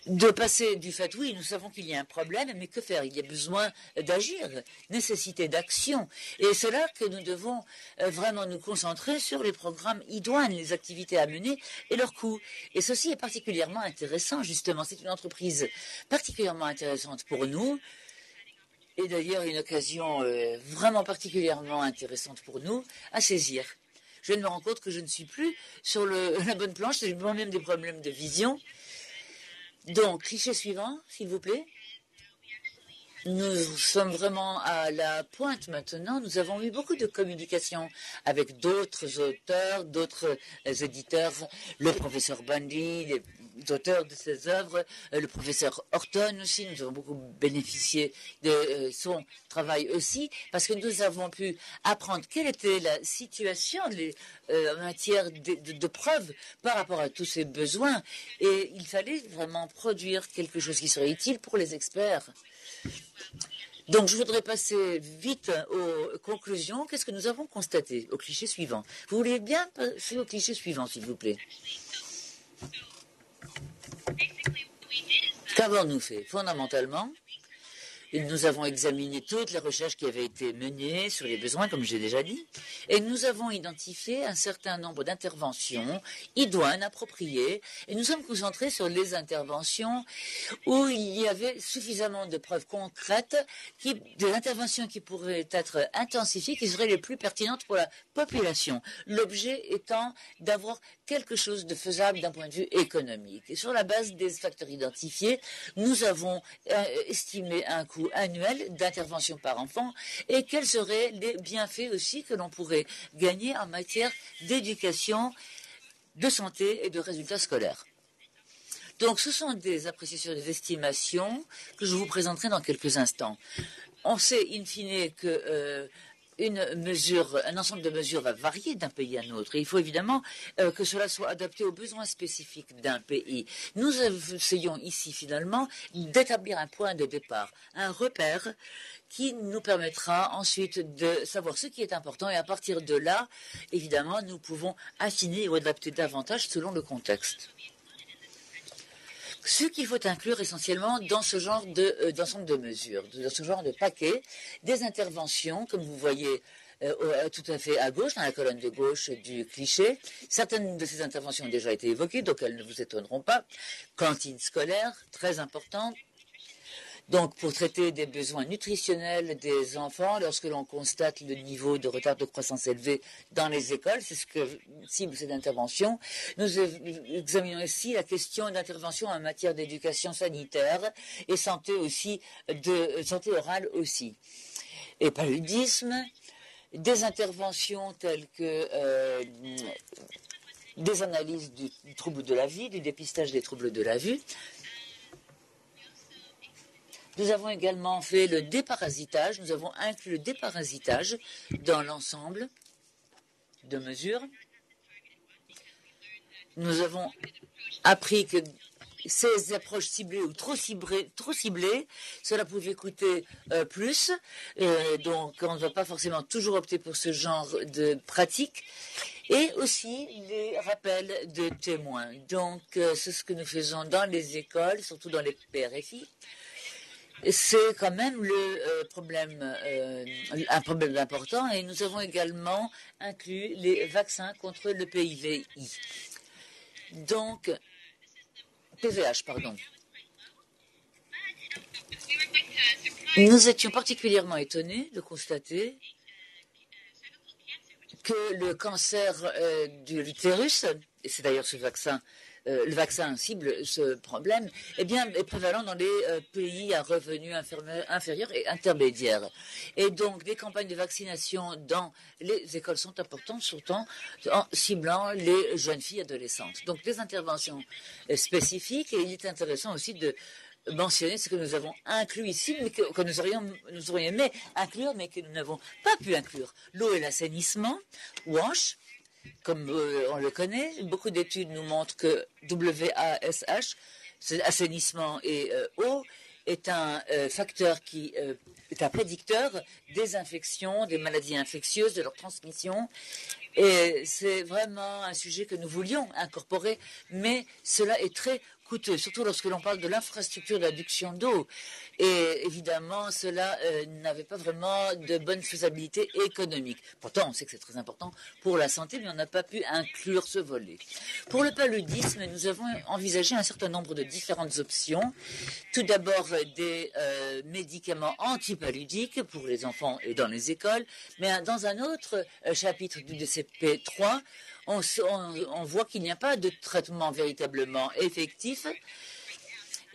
De passer du fait, oui, nous savons qu'il y a un problème, mais que faire? Il y a besoin d'agir, nécessité d'action. Et c'est là que nous devons vraiment nous concentrer sur les programmes idoines, les activités à mener et leurs coûts. Et ceci est particulièrement intéressant, justement. C'est une entreprise particulièrement intéressante pour nous. est d'ailleurs une occasion vraiment particulièrement intéressante pour nous à saisir. Je me rends compte que je ne suis plus sur la bonne planche, j'ai moi-même des problèmes de vision. Donc, cliché suivant, s'il vous plaît. Nous sommes vraiment à la pointe maintenant. Nous avons eu beaucoup de communication avec d'autres auteurs, d'autres éditeurs, le professeur Bundy, les auteurs de ses œuvres, le professeur Horton aussi. Nous avons beaucoup bénéficié de son travail aussi, parce que nous avons pu apprendre quelle était la situation en matière de preuves par rapport à tous ces besoins. Et il fallait vraiment produire quelque chose qui serait utile pour les experts. Donc, je voudrais passer vite aux conclusions. Qu'est-ce que nous avons constaté au cliché suivant? Vous voulez bien passer au cliché suivant, s'il vous plaît? Qu'avons-nous fait? Fondamentalement, nous avons examiné toutes les recherches qui avaient été menées sur les besoins, comme j'ai déjà dit, et nous avons identifié un certain nombre d'interventions idoines, appropriées, et nous sommes concentrés sur les interventions où il y avait suffisamment de preuves concrètes, des interventions qui pourraient être intensifiées, qui seraient les plus pertinentes pour la population. L'objet étant d'avoir quelque chose de faisable d'un point de vue économique. Et sur la base des facteurs identifiés, nous avons estimé un coût annuel d'intervention par enfant et quels seraient les bienfaits aussi que l'on pourrait gagner en matière d'éducation, de santé et de résultats scolaires. Donc ce sont des appréciations, des estimations que je vous présenterai dans quelques instants. On sait in fine que un ensemble de mesures va varier d'un pays à un autre. Et il faut évidemment que cela soit adapté aux besoins spécifiques d'un pays. Nous essayons ici finalement d'établir un point de départ, un repère qui nous permettra ensuite de savoir ce qui est important et à partir de là, évidemment, nous pouvons affiner ou adapter davantage selon le contexte. Ce qu'il faut inclure essentiellement dans ce genre d'ensemble de mesures, dans ce genre de paquet, des interventions, comme vous voyez tout à fait à gauche, dans la colonne de gauche du cliché. Certaines de ces interventions ont déjà été évoquées, donc elles ne vous étonneront pas. Cantine scolaire, très importante. Donc, pour traiter des besoins nutritionnels des enfants, lorsque l'on constate le niveau de retard de croissance élevé dans les écoles, c'est ce que cible cette intervention. Nous examinons ici la question d'intervention en matière d'éducation sanitaire et santé aussi, de santé orale aussi. Et paludisme, des interventions telles que des analyses du trouble de la vie, du dépistage des troubles de la vue. Nous avons également fait le déparasitage. Nous avons inclus le déparasitage dans l'ensemble de mesures. Nous avons appris que ces approches ciblées ou trop ciblées, cela pouvait coûter plus. Donc, on ne va pas forcément toujours opter pour ce genre de pratique. Et aussi les rappels de témoins. Donc, c'est ce que nous faisons dans les écoles, surtout dans les PRFI. C'est quand même un problème important et nous avons également inclus les vaccins contre le PIVI. Donc, PVH, pardon. Nous étions particulièrement étonnés de constater que le cancer de l'utérus, et c'est d'ailleurs ce vaccin, le vaccin cible ce problème, eh bien, est prévalent dans les pays à revenus inférieurs et intermédiaires. Et donc, des campagnes de vaccination dans les écoles sont importantes, surtout en ciblant les jeunes filles adolescentes. Donc, des interventions spécifiques, et il est intéressant aussi de mentionner ce que nous avons inclus ici, mais que nous aurions aimé inclure, mais que nous n'avons pas pu inclure. L'eau et l'assainissement, WASH, comme on le connaît, beaucoup d'études nous montrent que WASH, assainissement et eau, est un facteur qui est un prédicteur des infections, des maladies infectieuses, de leur transmission. Et c'est vraiment un sujet que nous voulions incorporer, mais cela est très coûteux, surtout lorsque l'on parle de l'infrastructure d'adduction d'eau. Et évidemment, cela n'avait pas vraiment de bonne faisabilité économique. Pourtant, on sait que c'est très important pour la santé, mais on n'a pas pu inclure ce volet. Pour le paludisme, nous avons envisagé un certain nombre de différentes options. Tout d'abord, des médicaments antipaludiques pour les enfants et dans les écoles, mais dans un autre chapitre du DCP 3, on voit qu'il n'y a pas de traitement véritablement effectif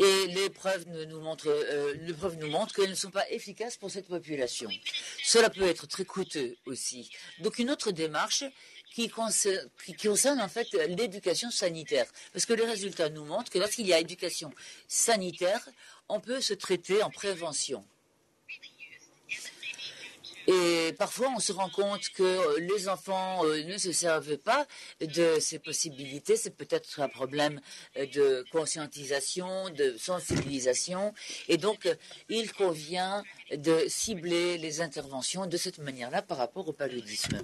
et les preuves nous montrent qu'elles ne sont pas efficaces pour cette population. Cela peut être très coûteux aussi. Donc une autre démarche qui concerne en fait l'éducation sanitaire. Parce que les résultats nous montrent que lorsqu'il y a éducation sanitaire, on peut se traiter en prévention. Et parfois, on se rend compte que les enfants ne se servent pas de ces possibilités. C'est peut-être un problème de conscientisation, de sensibilisation. Et donc, il convient de cibler les interventions de cette manière-là par rapport au paludisme.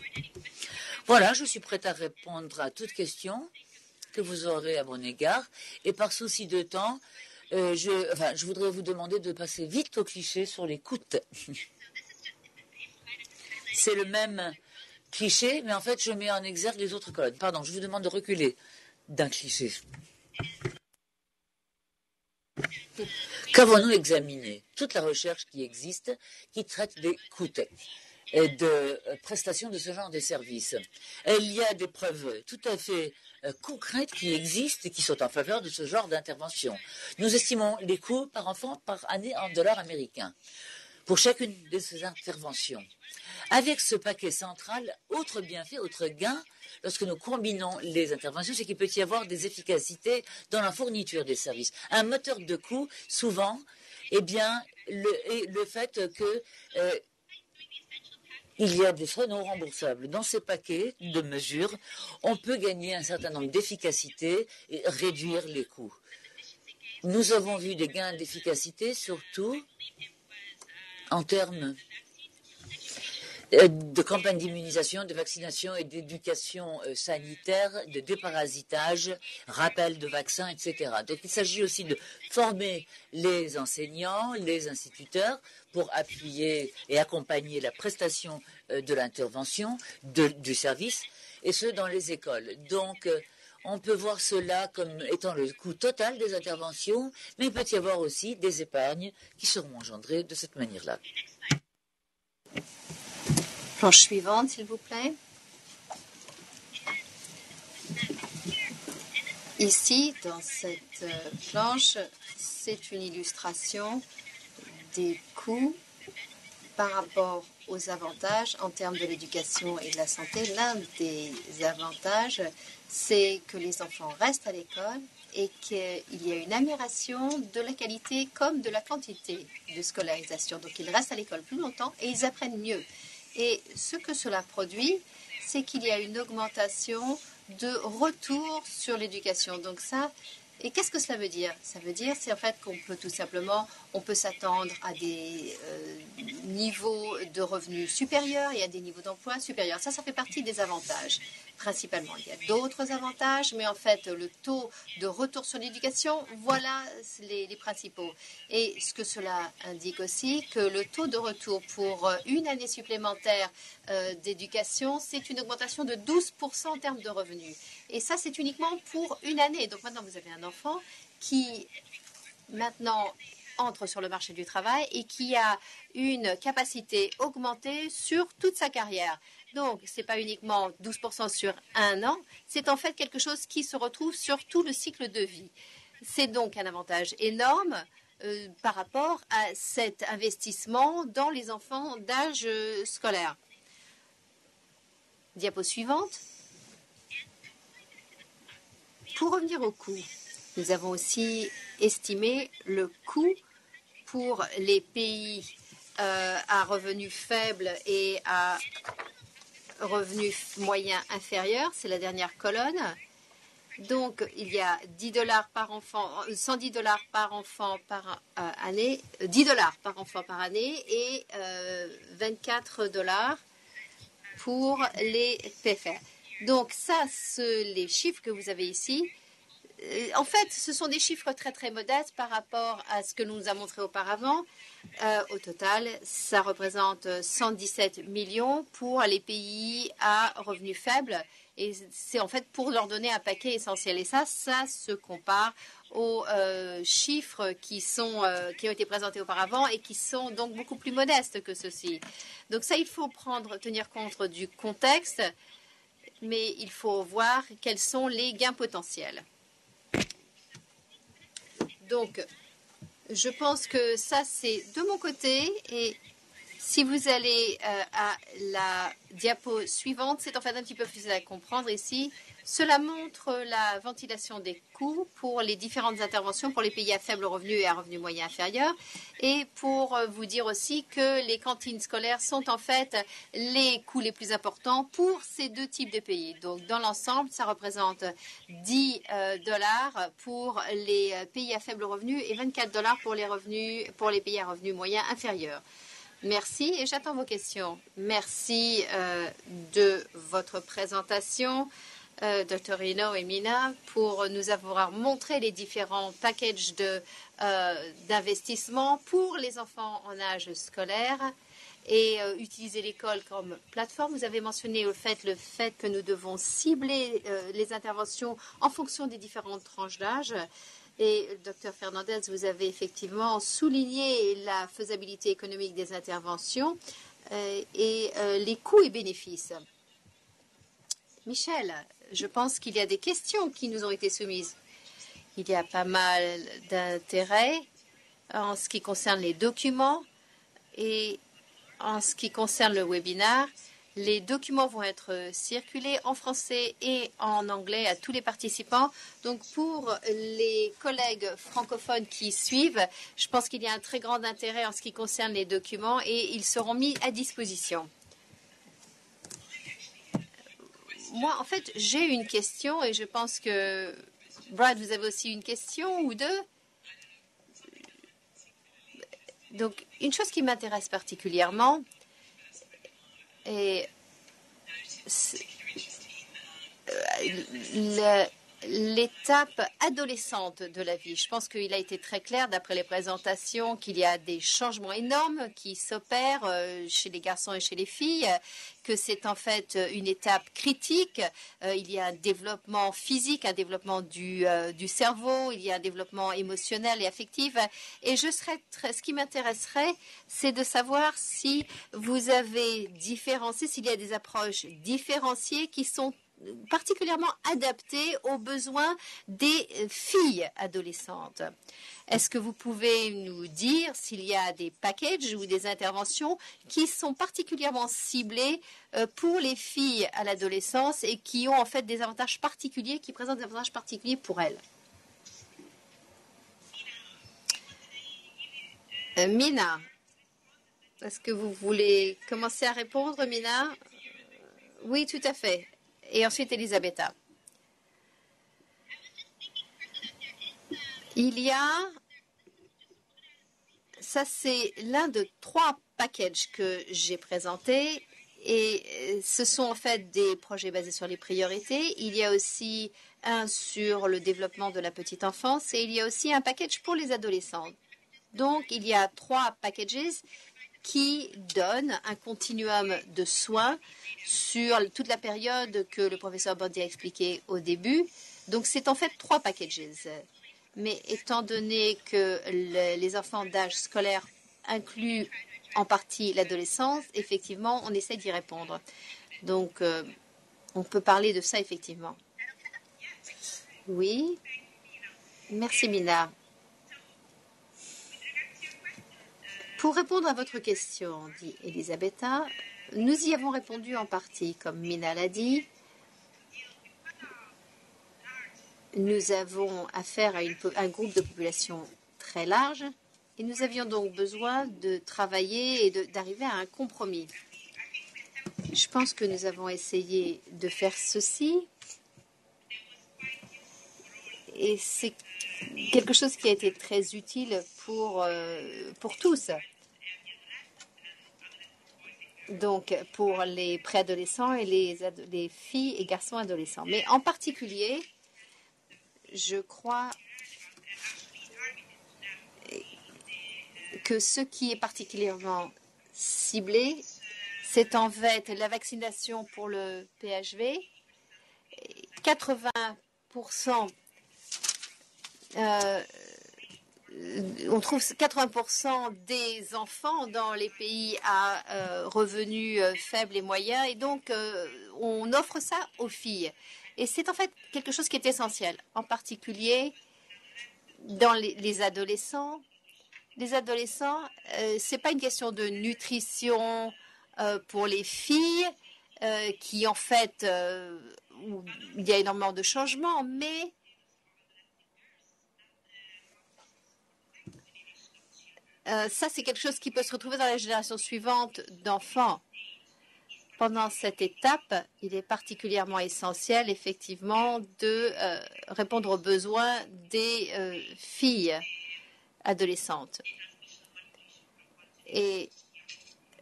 Voilà, je suis prête à répondre à toute question que vous aurez à mon égard. Et par souci de temps, je voudrais vous demander de passer vite au cliché sur les coûts. C'est le même cliché, mais en fait, je mets en exergue les autres colonnes. Pardon, je vous demande de reculer d'un cliché. Qu'avons-nous examiné? Toute la recherche qui existe, qui traite des coûts de prestations de ce genre de services. Il y a des preuves tout à fait concrètes qui existent et qui sont en faveur de ce genre d'intervention. Nous estimons les coûts par enfant par année en dollars américains pour chacune de ces interventions. Avec ce paquet central, autre bienfait, autre gain, lorsque nous combinons les interventions, c'est qu'il peut y avoir des efficacités dans la fourniture des services. Un moteur de coût, souvent, eh bien, le fait que il y a des frais non remboursables. Dans ces paquets de mesures, on peut gagner un certain nombre d'efficacités et réduire les coûts. Nous avons vu des gains d'efficacité, surtout en termes de campagnes d'immunisation, de vaccination et d'éducation sanitaire, de déparasitage, rappel de vaccins, etc. Donc il s'agit aussi de former les enseignants, les instituteurs pour appuyer et accompagner la prestation de l'intervention, du service, et ce dans les écoles. Donc on peut voir cela comme étant le coût total des interventions, mais il peut y avoir aussi des épargnes qui seront engendrées de cette manière-là. Planche suivante, s'il vous plaît. Ici, dans cette planche, c'est une illustration des coûts par rapport aux avantages en termes de l'éducation et de la santé. L'un des avantages, c'est que les enfants restent à l'école et qu'il y a une amélioration de la qualité comme de la quantité de scolarisation. Donc, ils restent à l'école plus longtemps et ils apprennent mieux. Et ce que cela produit, c'est qu'il y a une augmentation de retour sur l'éducation. Donc ça, et qu'est-ce que cela veut dire? Ça veut dire, c'est en fait qu'on peut tout simplement, on peut s'attendre à des niveaux de revenus supérieurs et à des niveaux d'emploi supérieurs. Ça fait partie des avantages, principalement. Il y a d'autres avantages, mais en fait, le taux de retour sur l'éducation, voilà les principaux. Et ce que cela indique aussi, que le taux de retour pour une année supplémentaire d'éducation, c'est une augmentation de 12% en termes de revenus. Et ça, c'est uniquement pour une année. Donc maintenant, vous avez un enfant qui, maintenant, entre sur le marché du travail et qui a une capacité augmentée sur toute sa carrière. Donc, ce n'est pas uniquement 12% sur un an, c'est en fait quelque chose qui se retrouve sur tout le cycle de vie. C'est donc un avantage énorme par rapport à cet investissement dans les enfants d'âge scolaire. Diapo suivante. Pour revenir au coût, nous avons aussi estimé le coût pour les pays à revenus faibles et à revenus moyens inférieurs. C'est la dernière colonne. Donc, il y a $10 par enfant, 110 $ par enfant par année, 10 $ par enfant par année et 24 $ pour les PFR. Donc, ça, les chiffres que vous avez ici, En fait, ce sont des chiffres très très modestes par rapport à ce que nous a montré auparavant. Au total, ça représente 117 millions pour les pays à revenus faibles. Et c'est en fait pour leur donner un paquet essentiel. Et ça se compare aux chiffres qui ont été présentés auparavant et qui sont donc beaucoup plus modestes que ceux-ci. Donc ça, il faut tenir compte du contexte, mais il faut voir quels sont les gains potentiels. Donc, je pense que ça, c'est de mon côté. Et si vous allez à la diapo suivante, c'est en fait un petit peu plus facile à comprendre ici. Cela montre la ventilation des coûts pour les différentes interventions pour les pays à faible revenu et à revenu moyen inférieur. Et pour vous dire aussi que les cantines scolaires sont en fait les coûts les plus importants pour ces deux types de pays. Donc, dans l'ensemble, ça représente 10 dollars pour les pays à faible revenu et 24 dollars pour les pays à revenu moyen inférieur. Merci et j'attends vos questions. Merci de votre présentation, Dr. Rino et Mina, pour nous avoir montré les différents packages d'investissement pour les enfants en âge scolaire et utiliser l'école comme plateforme. Vous avez mentionné le fait que nous devons cibler les interventions en fonction des différentes tranches d'âge. Et, Dr. Fernandez, vous avez effectivement souligné la faisabilité économique des interventions et les coûts et bénéfices. Michel, je pense qu'il y a des questions qui nous ont été soumises. Il y a pas mal d'intérêt en ce qui concerne les documents et en ce qui concerne le webinaire. Les documents vont être circulés en français et en anglais à tous les participants. Donc, pour les collègues francophones qui suivent, je pense qu'il y a un très grand intérêt en ce qui concerne les documents et ils seront mis à disposition. Moi, en fait, j'ai une question et je pense que, Brad, vous avez aussi une question ou deux. Donc, une chose qui m'intéresse particulièrement, et l'étape adolescente de la vie. Je pense qu'il a été très clair d'après les présentations qu'il y a des changements énormes qui s'opèrent chez les garçons et chez les filles, que c'est en fait une étape critique. Il y a un développement physique, un développement du cerveau, il y a un développement émotionnel et affectif. Et ce qui m'intéresserait, c'est de savoir si vous avez différencié, s'il y a des approches différenciées qui sont particulièrement adaptées aux besoins des filles adolescentes. Est-ce que vous pouvez nous dire s'il y a des packages ou des interventions qui sont particulièrement ciblées pour les filles à l'adolescence et qui ont en fait des avantages particuliers, qui présentent des avantages particuliers pour elles? Mina, est-ce que vous voulez commencer à répondre, Mina? Oui, tout à fait. Et ensuite, Elisabetta. Ça c'est l'un de 3 packages que j'ai présentés et ce sont en fait des projets basés sur les priorités. Il y a aussi un sur le développement de la petite enfance et il y a aussi un package pour les adolescents. Donc, il y a 3 packages qui donne un continuum de soins sur toute la période que le professeur Bondi a expliqué au début. Donc, c'est en fait 3 packages. Mais étant donné que les enfants d'âge scolaire incluent en partie l'adolescence, effectivement, on essaie d'y répondre. Donc, on peut parler de ça, effectivement. Oui. Merci, Mina. Pour répondre à votre question, dit Elisabetta, nous y avons répondu en partie, comme Mina l'a dit. Nous avons affaire à un groupe de population très large et nous avions donc besoin de travailler et d'arriver à un compromis. Je pense que nous avons essayé de faire ceci et c'est quelque chose qui a été très utile pour tous. Donc, pour les préadolescents et les filles et garçons adolescents. Mais en particulier, je crois que ce qui est particulièrement ciblé, c'est en fait la vaccination pour le PHV. 80%, on trouve 80% des enfants dans les pays à revenus faibles et moyens, et donc on offre ça aux filles. Et c'est en fait quelque chose qui est essentiel, en particulier dans les adolescents. Les adolescents, c'est pas une question de nutrition pour les filles, qui en fait, où il y a énormément de changements, mais ça, c'est quelque chose qui peut se retrouver dans la génération suivante d'enfants. Pendant cette étape, il est particulièrement essentiel, effectivement, de répondre aux besoins des filles adolescentes et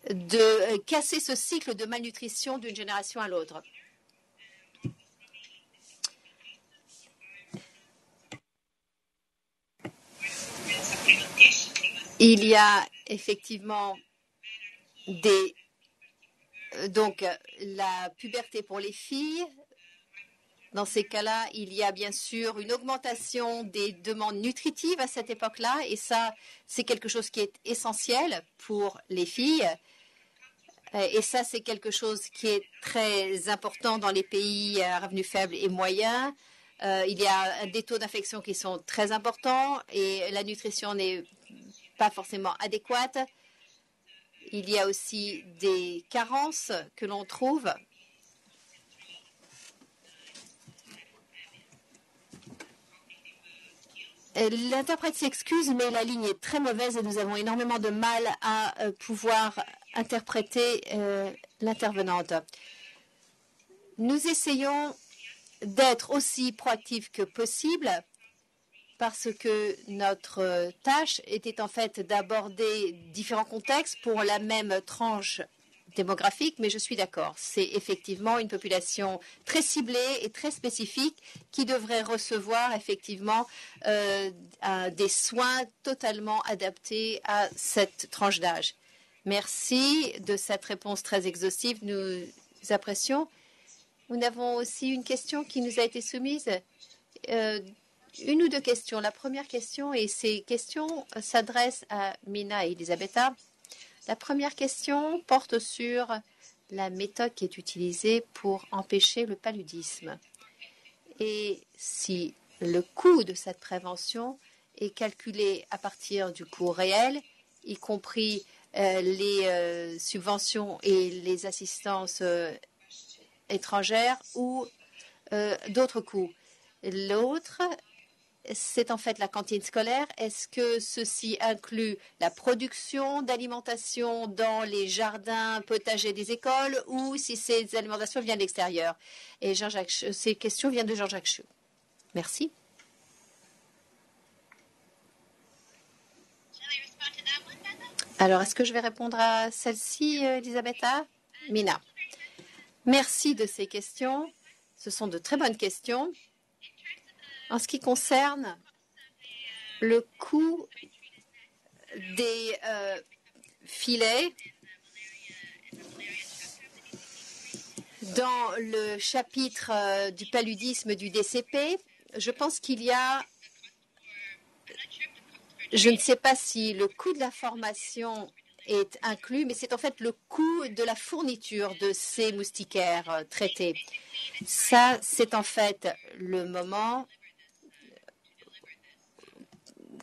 de casser ce cycle de malnutrition d'une génération à l'autre. Il y a effectivement donc la puberté pour les filles. Dans ces cas-là, il y a bien sûr une augmentation des demandes nutritives à cette époque-là, et ça, c'est quelque chose qui est essentiel pour les filles. Et ça, c'est quelque chose qui est très important dans les pays à revenus faibles et moyens. Il y a des taux d'infection qui sont très importants et la nutrition n'est pas forcément adéquate. Il y a aussi des carences que l'on trouve. L'interprète s'excuse, mais la ligne est très mauvaise et nous avons énormément de mal à pouvoir interpréter l'intervenante. Nous essayons d'être aussi proactifs que possible parce que notre tâche était en fait d'aborder différents contextes pour la même tranche démographique, mais je suis d'accord. C'est effectivement une population très ciblée et très spécifique qui devrait recevoir effectivement des soins totalement adaptés à cette tranche d'âge. Merci de cette réponse très exhaustive. Nous apprécions. Nous avons aussi une question qui nous a été soumise. Une ou deux questions. La première question, et ces questions s'adressent à Mina et Elisabetta. La première question porte sur la méthode qui est utilisée pour empêcher le paludisme et si le coût de cette prévention est calculé à partir du coût réel, y compris les subventions et les assistances étrangères ou d'autres coûts. L'autre, c'est en fait la cantine scolaire. Est-ce que ceci inclut la production d'alimentation dans les jardins potagers des écoles ou si ces alimentations viennent de l'extérieur? Et ces questions viennent de Jean-Jacques Chou. Merci. Alors, est-ce que je vais répondre à celle-ci, Elisabetta? Mina. Merci de ces questions. Ce sont de très bonnes questions. En ce qui concerne le coût des filets, dans le chapitre du paludisme du DCP, je pense qu'il y a, je ne sais pas si le coût de la formation est inclus, mais c'est en fait le coût de la fourniture de ces moustiquaires traités. Ça, c'est en fait le moment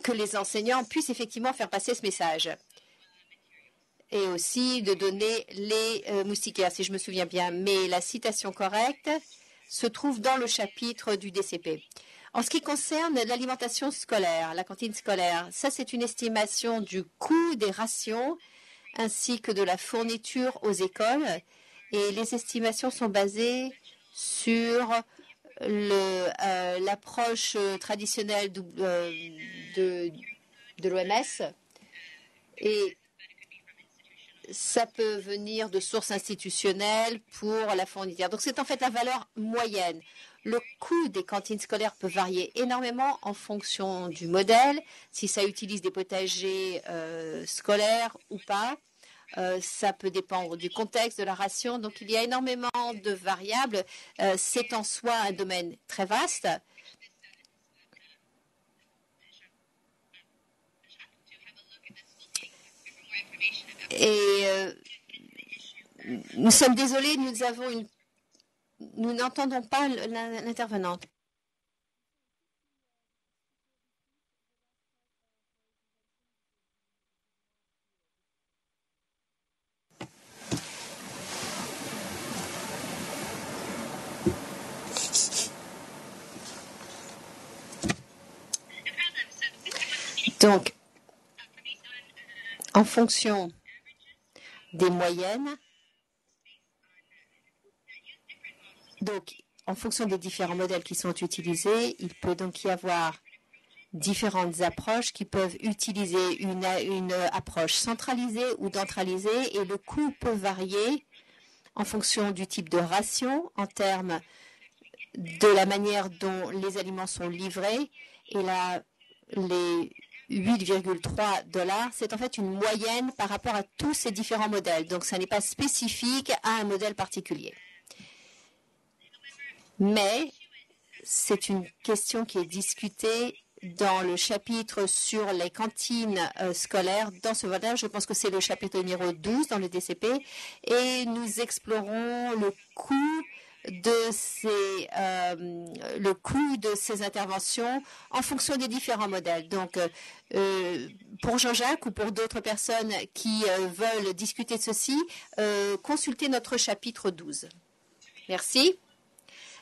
que les enseignants puissent effectivement faire passer ce message. Et aussi de donner les moustiquaires, si je me souviens bien. Mais la citation correcte se trouve dans le chapitre du DCP. En ce qui concerne l'alimentation scolaire, la cantine scolaire, ça c'est une estimation du coût des rations ainsi que de la fourniture aux écoles. Et les estimations sont basées sur l'approche traditionnelle de l'OMS. Et ça peut venir de sources institutionnelles pour la fourniture. Donc, c'est en fait la valeur moyenne. Le coût des cantines scolaires peut varier énormément en fonction du modèle, si ça utilise des potagers scolaires ou pas. Ça peut dépendre du contexte, de la ration. Donc, il y a énormément de variables. C'est en soi un domaine très vaste. Et nous sommes désolés, nous n'entendons pas l'intervenante. Donc, en fonction des moyennes, donc en fonction des différents modèles qui sont utilisés, il peut donc y avoir différentes approches qui peuvent utiliser une approche centralisée ou centralisée, et le coût peut varier en fonction du type de ration, en termes de la manière dont les aliments sont livrés. Et là, les 8,3 $, c'est en fait une moyenne par rapport à tous ces différents modèles. Donc, ça n'est pas spécifique à un modèle particulier. Mais c'est une question qui est discutée dans le chapitre sur les cantines scolaires. Dans ce modèle, je pense que c'est le chapitre numéro 12 dans le DCP. Et nous explorons le coût de ces interventions en fonction des différents modèles. Donc, pour Jean-Jacques ou pour d'autres personnes qui veulent discuter de ceci, consultez notre chapitre 12. Merci.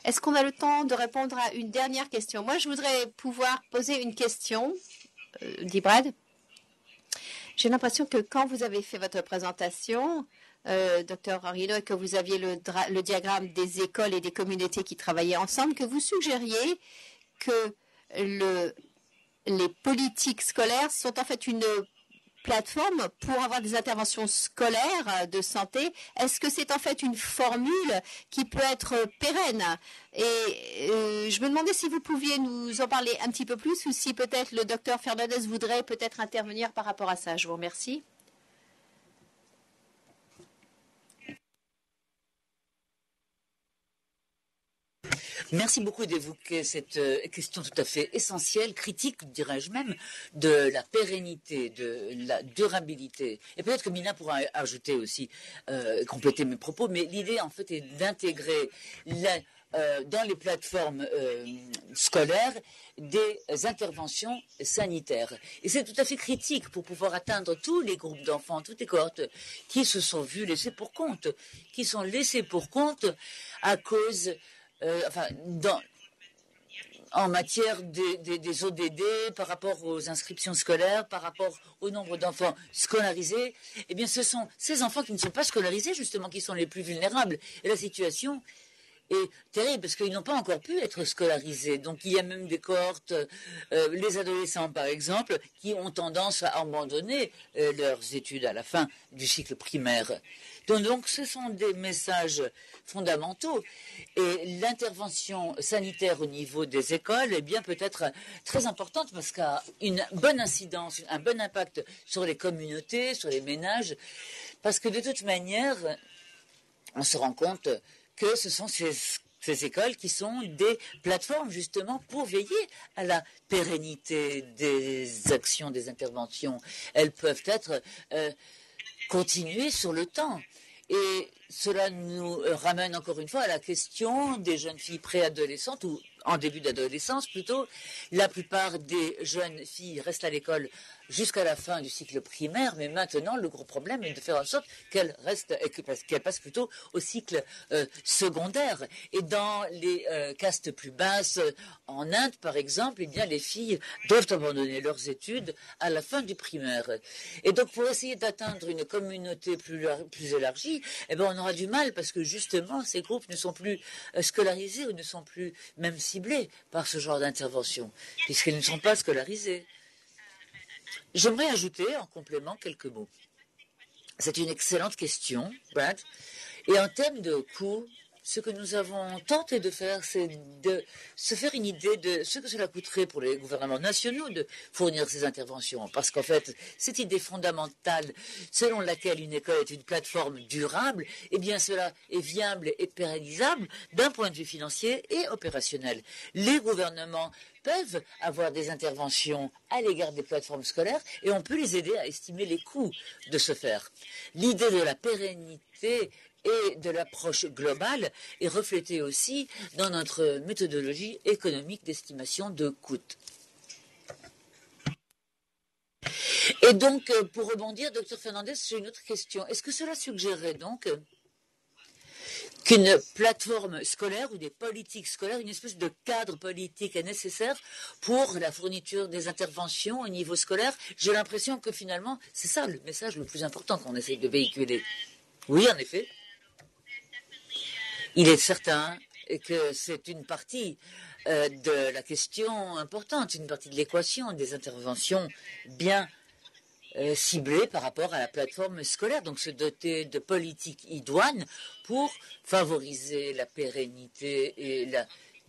Est-ce qu'on a le temps de répondre à une dernière question? Moi, je voudrais pouvoir poser une question, dit Brad. J'ai l'impression que quand vous avez fait votre présentation, Dr. Arilo, et que vous aviez le diagramme des écoles et des communautés qui travaillaient ensemble, que vous suggériez que les politiques scolaires sont en fait une plateforme pour avoir des interventions scolaires de santé. Est-ce que c'est en fait une formule qui peut être pérenne? Et je me demandais si vous pouviez nous en parler un petit peu plus, ou si peut-être le docteur Fernandez voudrait peut-être intervenir par rapport à ça. Je vous remercie. Merci beaucoup d'évoquer cette question tout à fait essentielle, critique, dirais-je même, de la pérennité, de la durabilité. Et peut-être que Mina pourra ajouter aussi, compléter mes propos, mais l'idée en fait est d'intégrer dans les plateformes scolaires des interventions sanitaires. Et c'est tout à fait critique pour pouvoir atteindre tous les groupes d'enfants, toutes les cohortes qui se sont vus laissés pour compte, qui sont laissés pour compte à cause en matière des ODD, par rapport aux inscriptions scolaires, par rapport au nombre d'enfants scolarisés, eh bien, ce sont ces enfants qui ne sont pas scolarisés, justement, qui sont les plus vulnérables. Et la situation est terrible parce qu'ils n'ont pas encore pu être scolarisés. Donc il y a même des cohortes, les adolescents par exemple, qui ont tendance à abandonner leurs études à la fin du cycle primaire. Donc ce sont des messages fondamentaux, et l'intervention sanitaire au niveau des écoles est bien peut-être très importante parce qu'elle a une bonne incidence, un bon impact sur les communautés, sur les ménages, parce que de toute manière, on se rend compte que ce sont ces écoles qui sont des plateformes justement pour veiller à la pérennité des actions, des interventions. Elles peuvent être continuées sur le temps. Et cela nous ramène encore une fois à la question des jeunes filles préadolescentes, ou en début d'adolescence plutôt. La plupart des jeunes filles restent à l'école jusqu'à la fin du cycle primaire, mais maintenant le gros problème est de faire en sorte qu'elles restent, qu'elles passent plutôt au cycle secondaire. Et dans les castes plus basses, en Inde par exemple, eh bien les filles doivent abandonner leurs études à la fin du primaire. Et donc pour essayer d'atteindre une communauté plus élargie, eh bien on aura du mal parce que justement ces groupes ne sont plus scolarisés ou ne sont plus même ciblés par ce genre d'intervention, puisqu'ils ne sont pas scolarisés. J'aimerais ajouter en complément quelques mots. C'est une excellente question, Brad. Et en termes de coûts, ce que nous avons tenté de faire, c'est de se faire une idée de ce que cela coûterait pour les gouvernements nationaux de fournir ces interventions. Parce qu'en fait, cette idée fondamentale selon laquelle une école est une plateforme durable, eh bien cela est viable et pérennisable d'un point de vue financier et opérationnel. Les gouvernements peuvent avoir des interventions à l'égard des plateformes scolaires et on peut les aider à estimer les coûts de ce faire. L'idée de la pérennité et de l'approche globale est reflétée aussi dans notre méthodologie économique d'estimation de coûts. Et donc, pour rebondir, Dr Fernandez, j'ai une autre question. Est-ce que cela suggérerait donc qu'une plateforme scolaire ou des politiques scolaires, une espèce de cadre politique est nécessaire pour la fourniture des interventions au niveau scolaire? J'ai l'impression que finalement, c'est ça le message le plus important qu'on essaye de véhiculer. Oui, en effet. Il est certain que c'est une partie de la question importante, une partie de l'équation des interventions bien ciblées par rapport à la plateforme scolaire, donc se doter de politiques idoines pour favoriser la pérennité et la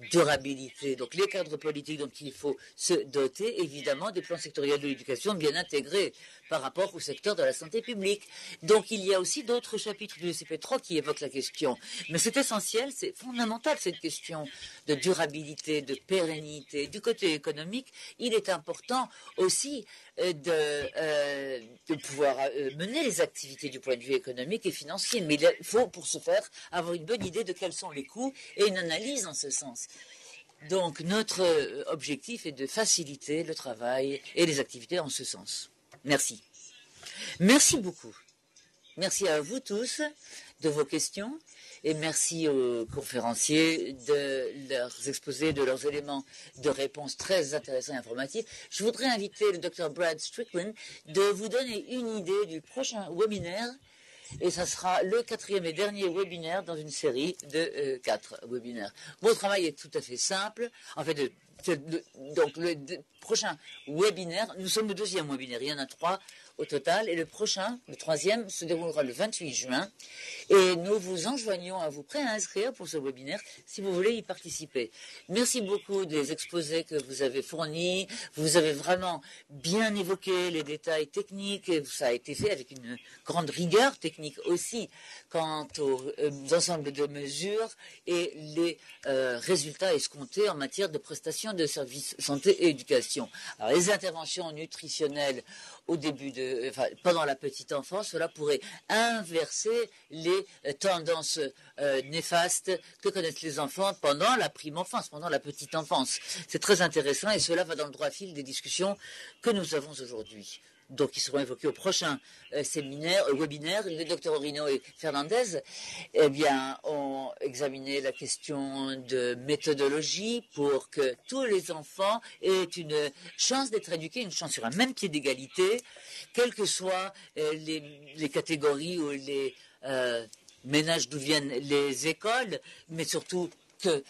durabilité. Donc les cadres politiques dont il faut se doter, évidemment, des plans sectoriels de l'éducation bien intégrés par rapport au secteur de la santé publique. Donc il y a aussi d'autres chapitres du CP3 qui évoquent la question. Mais c'est essentiel, c'est fondamental cette question de durabilité, de pérennité. Du côté économique, il est important aussi de pouvoir mener les activités du point de vue économique et financier. Mais il faut pour ce faire avoir une bonne idée de quels sont les coûts et une analyse en ce sens. Donc notre objectif est de faciliter le travail et les activités en ce sens. Merci. Merci beaucoup. Merci à vous tous de vos questions et merci aux conférenciers de leurs exposés, de leurs éléments de réponse très intéressants et informatifs. Je voudrais inviter le Dr Brad Strickland de vous donner une idée du prochain webinaire. Et ça sera le 4e et dernier webinaire dans une série de 4 webinaires. Mon travail est tout à fait simple. En fait, donc le prochain webinaire, nous sommes le 2e webinaire, il y en a 3 au total, et le prochain, le 3e, se déroulera le 28 juin. Et nous vous enjoignons à vous préinscrire pour ce webinaire si vous voulez y participer. Merci beaucoup des exposés que vous avez fournis. Vous avez vraiment bien évoqué les détails techniques et ça a été fait avec une grande rigueur technique aussi quant aux ensembles de mesures et les résultats escomptés en matière de prestations de services santé et éducation. Alors les interventions nutritionnelles au début pendant la petite enfance, cela pourrait inverser les tendances néfastes que connaissent les enfants pendant la prime enfance, pendant la petite enfance. C'est très intéressant et cela va dans le droit fil des discussions que nous avons aujourd'hui. Donc, ils seront évoqués au prochain webinaire. Le Dr Orino et Fernandez, eh bien, ont examiné la question de méthodologie pour que tous les enfants aient une chance d'être éduqués, une chance sur un même pied d'égalité, quelles que soient les catégories ou les ménages d'où viennent les écoles, mais surtout que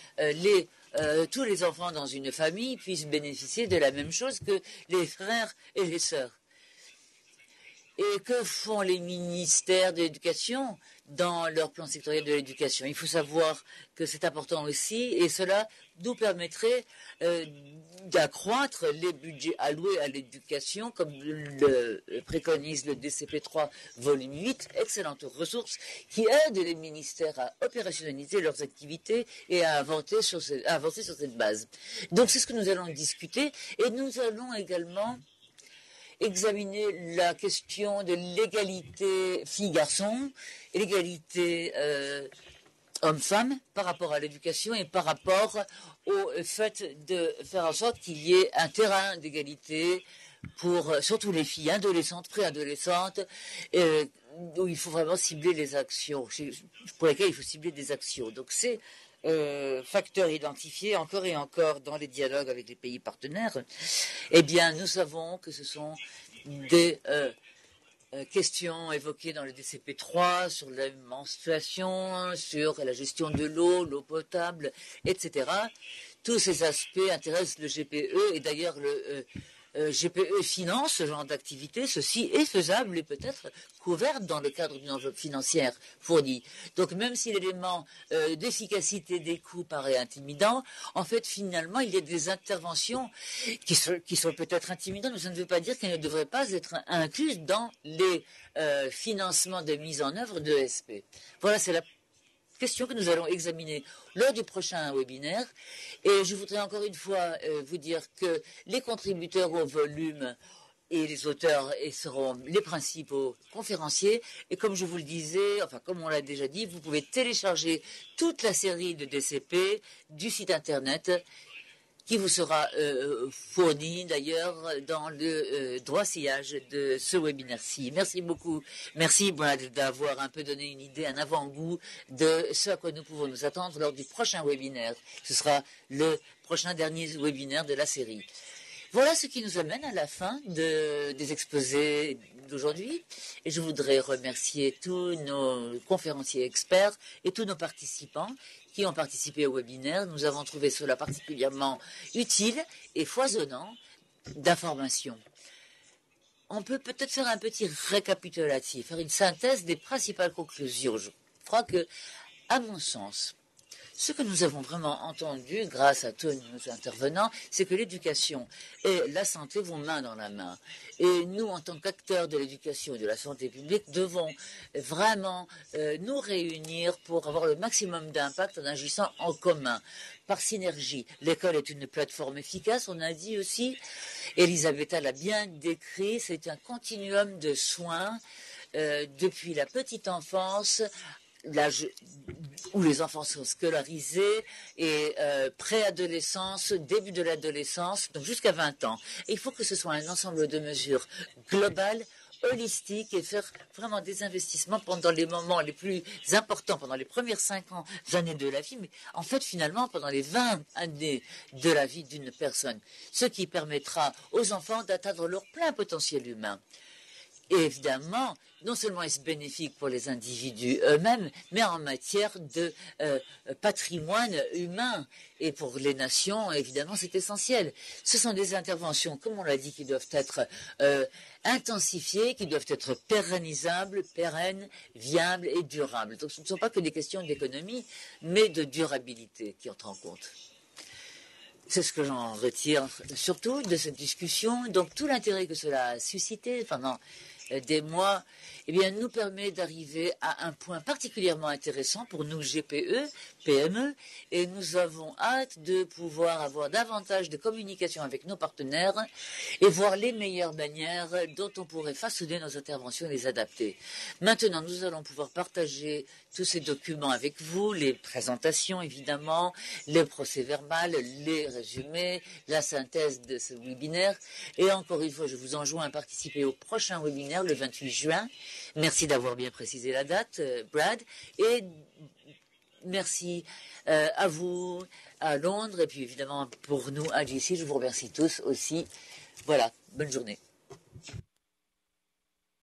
tous les enfants dans une famille puissent bénéficier de la même chose que les frères et les sœurs. Et que font les ministères de l'éducation dans leur plan sectoriel de l'éducation? Il faut savoir que c'est important aussi, et cela nous permettrait d'accroître les budgets alloués à l'éducation, comme le préconise le DCP3 volume 8, excellente ressource qui aide les ministères à opérationnaliser leurs activités et à avancer sur cette base. Donc c'est ce que nous allons discuter, et nous allons également examiner la question de l'égalité filles-garçons et l'égalité hommes-femmes par rapport à l'éducation et par rapport au fait de faire en sorte qu'il y ait un terrain d'égalité pour surtout les filles adolescentes, préadolescentes, où il faut vraiment cibler les actions, pour lesquelles il faut cibler des actions. Donc c'est facteurs identifiés encore et encore dans les dialogues avec les pays partenaires, eh bien, nous savons que ce sont des questions évoquées dans le DCP3 sur la menstruation, sur la gestion de l'eau potable, etc. Tous ces aspects intéressent le GPE et d'ailleurs le GPE finance ce genre d'activité, ceci est faisable et peut-être couvert dans le cadre d'une enveloppe financière fournie. Donc même si l'élément d'efficacité des coûts paraît intimidant, en fait finalement il y a des interventions qui sont peut-être intimidantes, mais ça ne veut pas dire qu'elles ne devraient pas être incluses dans les financements de mise en œuvre de SP. Voilà, c'est la question que nous allons examiner lors du prochain webinaire. Et je voudrais encore une fois vous dire que les contributeurs au volume et les auteurs seront les principaux conférenciers. Et comme je vous le disais, enfin comme on l'a déjà dit, vous pouvez télécharger toute la série de DCP du site internet qui vous sera fourni d'ailleurs dans le droit-sillage de ce webinaire-ci. Merci beaucoup. Merci d'avoir un peu donné une idée, un avant-goût de ce à quoi nous pouvons nous attendre lors du prochain webinaire. Ce sera le prochain dernier webinaire de la série. Voilà ce qui nous amène à la fin des exposés d'aujourd'hui. Et je voudrais remercier tous nos conférenciers experts et tous nos participants qui ont participé au webinaire. Nous avons trouvé cela particulièrement utile et foisonnant d'informations. On peut peut-être faire un petit récapitulatif, faire une synthèse des principales conclusions. Je crois que, à mon sens, ce que nous avons vraiment entendu grâce à tous nos intervenants, c'est que l'éducation et la santé vont main dans la main. Et nous, en tant qu'acteurs de l'éducation et de la santé publique, devons vraiment nous réunir pour avoir le maximum d'impact en agissant en commun, par synergie. L'école est une plateforme efficace, on a dit aussi. Elisabetta l'a bien décrit, c'est un continuum de soins depuis la petite enfance, l'âge où les enfants sont scolarisés et préadolescence, début de l'adolescence, donc jusqu'à 20 ans. Et il faut que ce soit un ensemble de mesures globales, holistiques et faire vraiment des investissements pendant les moments les plus importants, pendant les premières 5 années de la vie, mais en fait finalement pendant les 20 années de la vie d'une personne, ce qui permettra aux enfants d'atteindre leur plein potentiel humain. Et évidemment, non seulement est-ce bénéfique pour les individus eux-mêmes, mais en matière de patrimoine humain. Et pour les nations, évidemment, c'est essentiel. Ce sont des interventions, comme on l'a dit, qui doivent être intensifiées, qui doivent être pérennisables, pérennes, viables et durables. Donc ce ne sont pas que des questions d'économie, mais de durabilité qui entrent en compte. C'est ce que j'en retire surtout de cette discussion. Donc tout l'intérêt que cela a suscité pendant des mois, eh bien, nous permet d'arriver à un point particulièrement intéressant pour nous GPE, PME, et nous avons hâte de pouvoir avoir davantage de communication avec nos partenaires et voir les meilleures manières dont on pourrait façonner nos interventions et les adapter. Maintenant, nous allons pouvoir partager tous ces documents avec vous, les présentations évidemment, les procès-verbal, les résumés, la synthèse de ce webinaire. Et encore une fois, je vous enjoins à participer au prochain webinaire le 28 juin. Merci d'avoir bien précisé la date, Brad. Et merci à vous à Londres et puis évidemment pour nous à GC. Je vous remercie tous aussi. Voilà, bonne journée.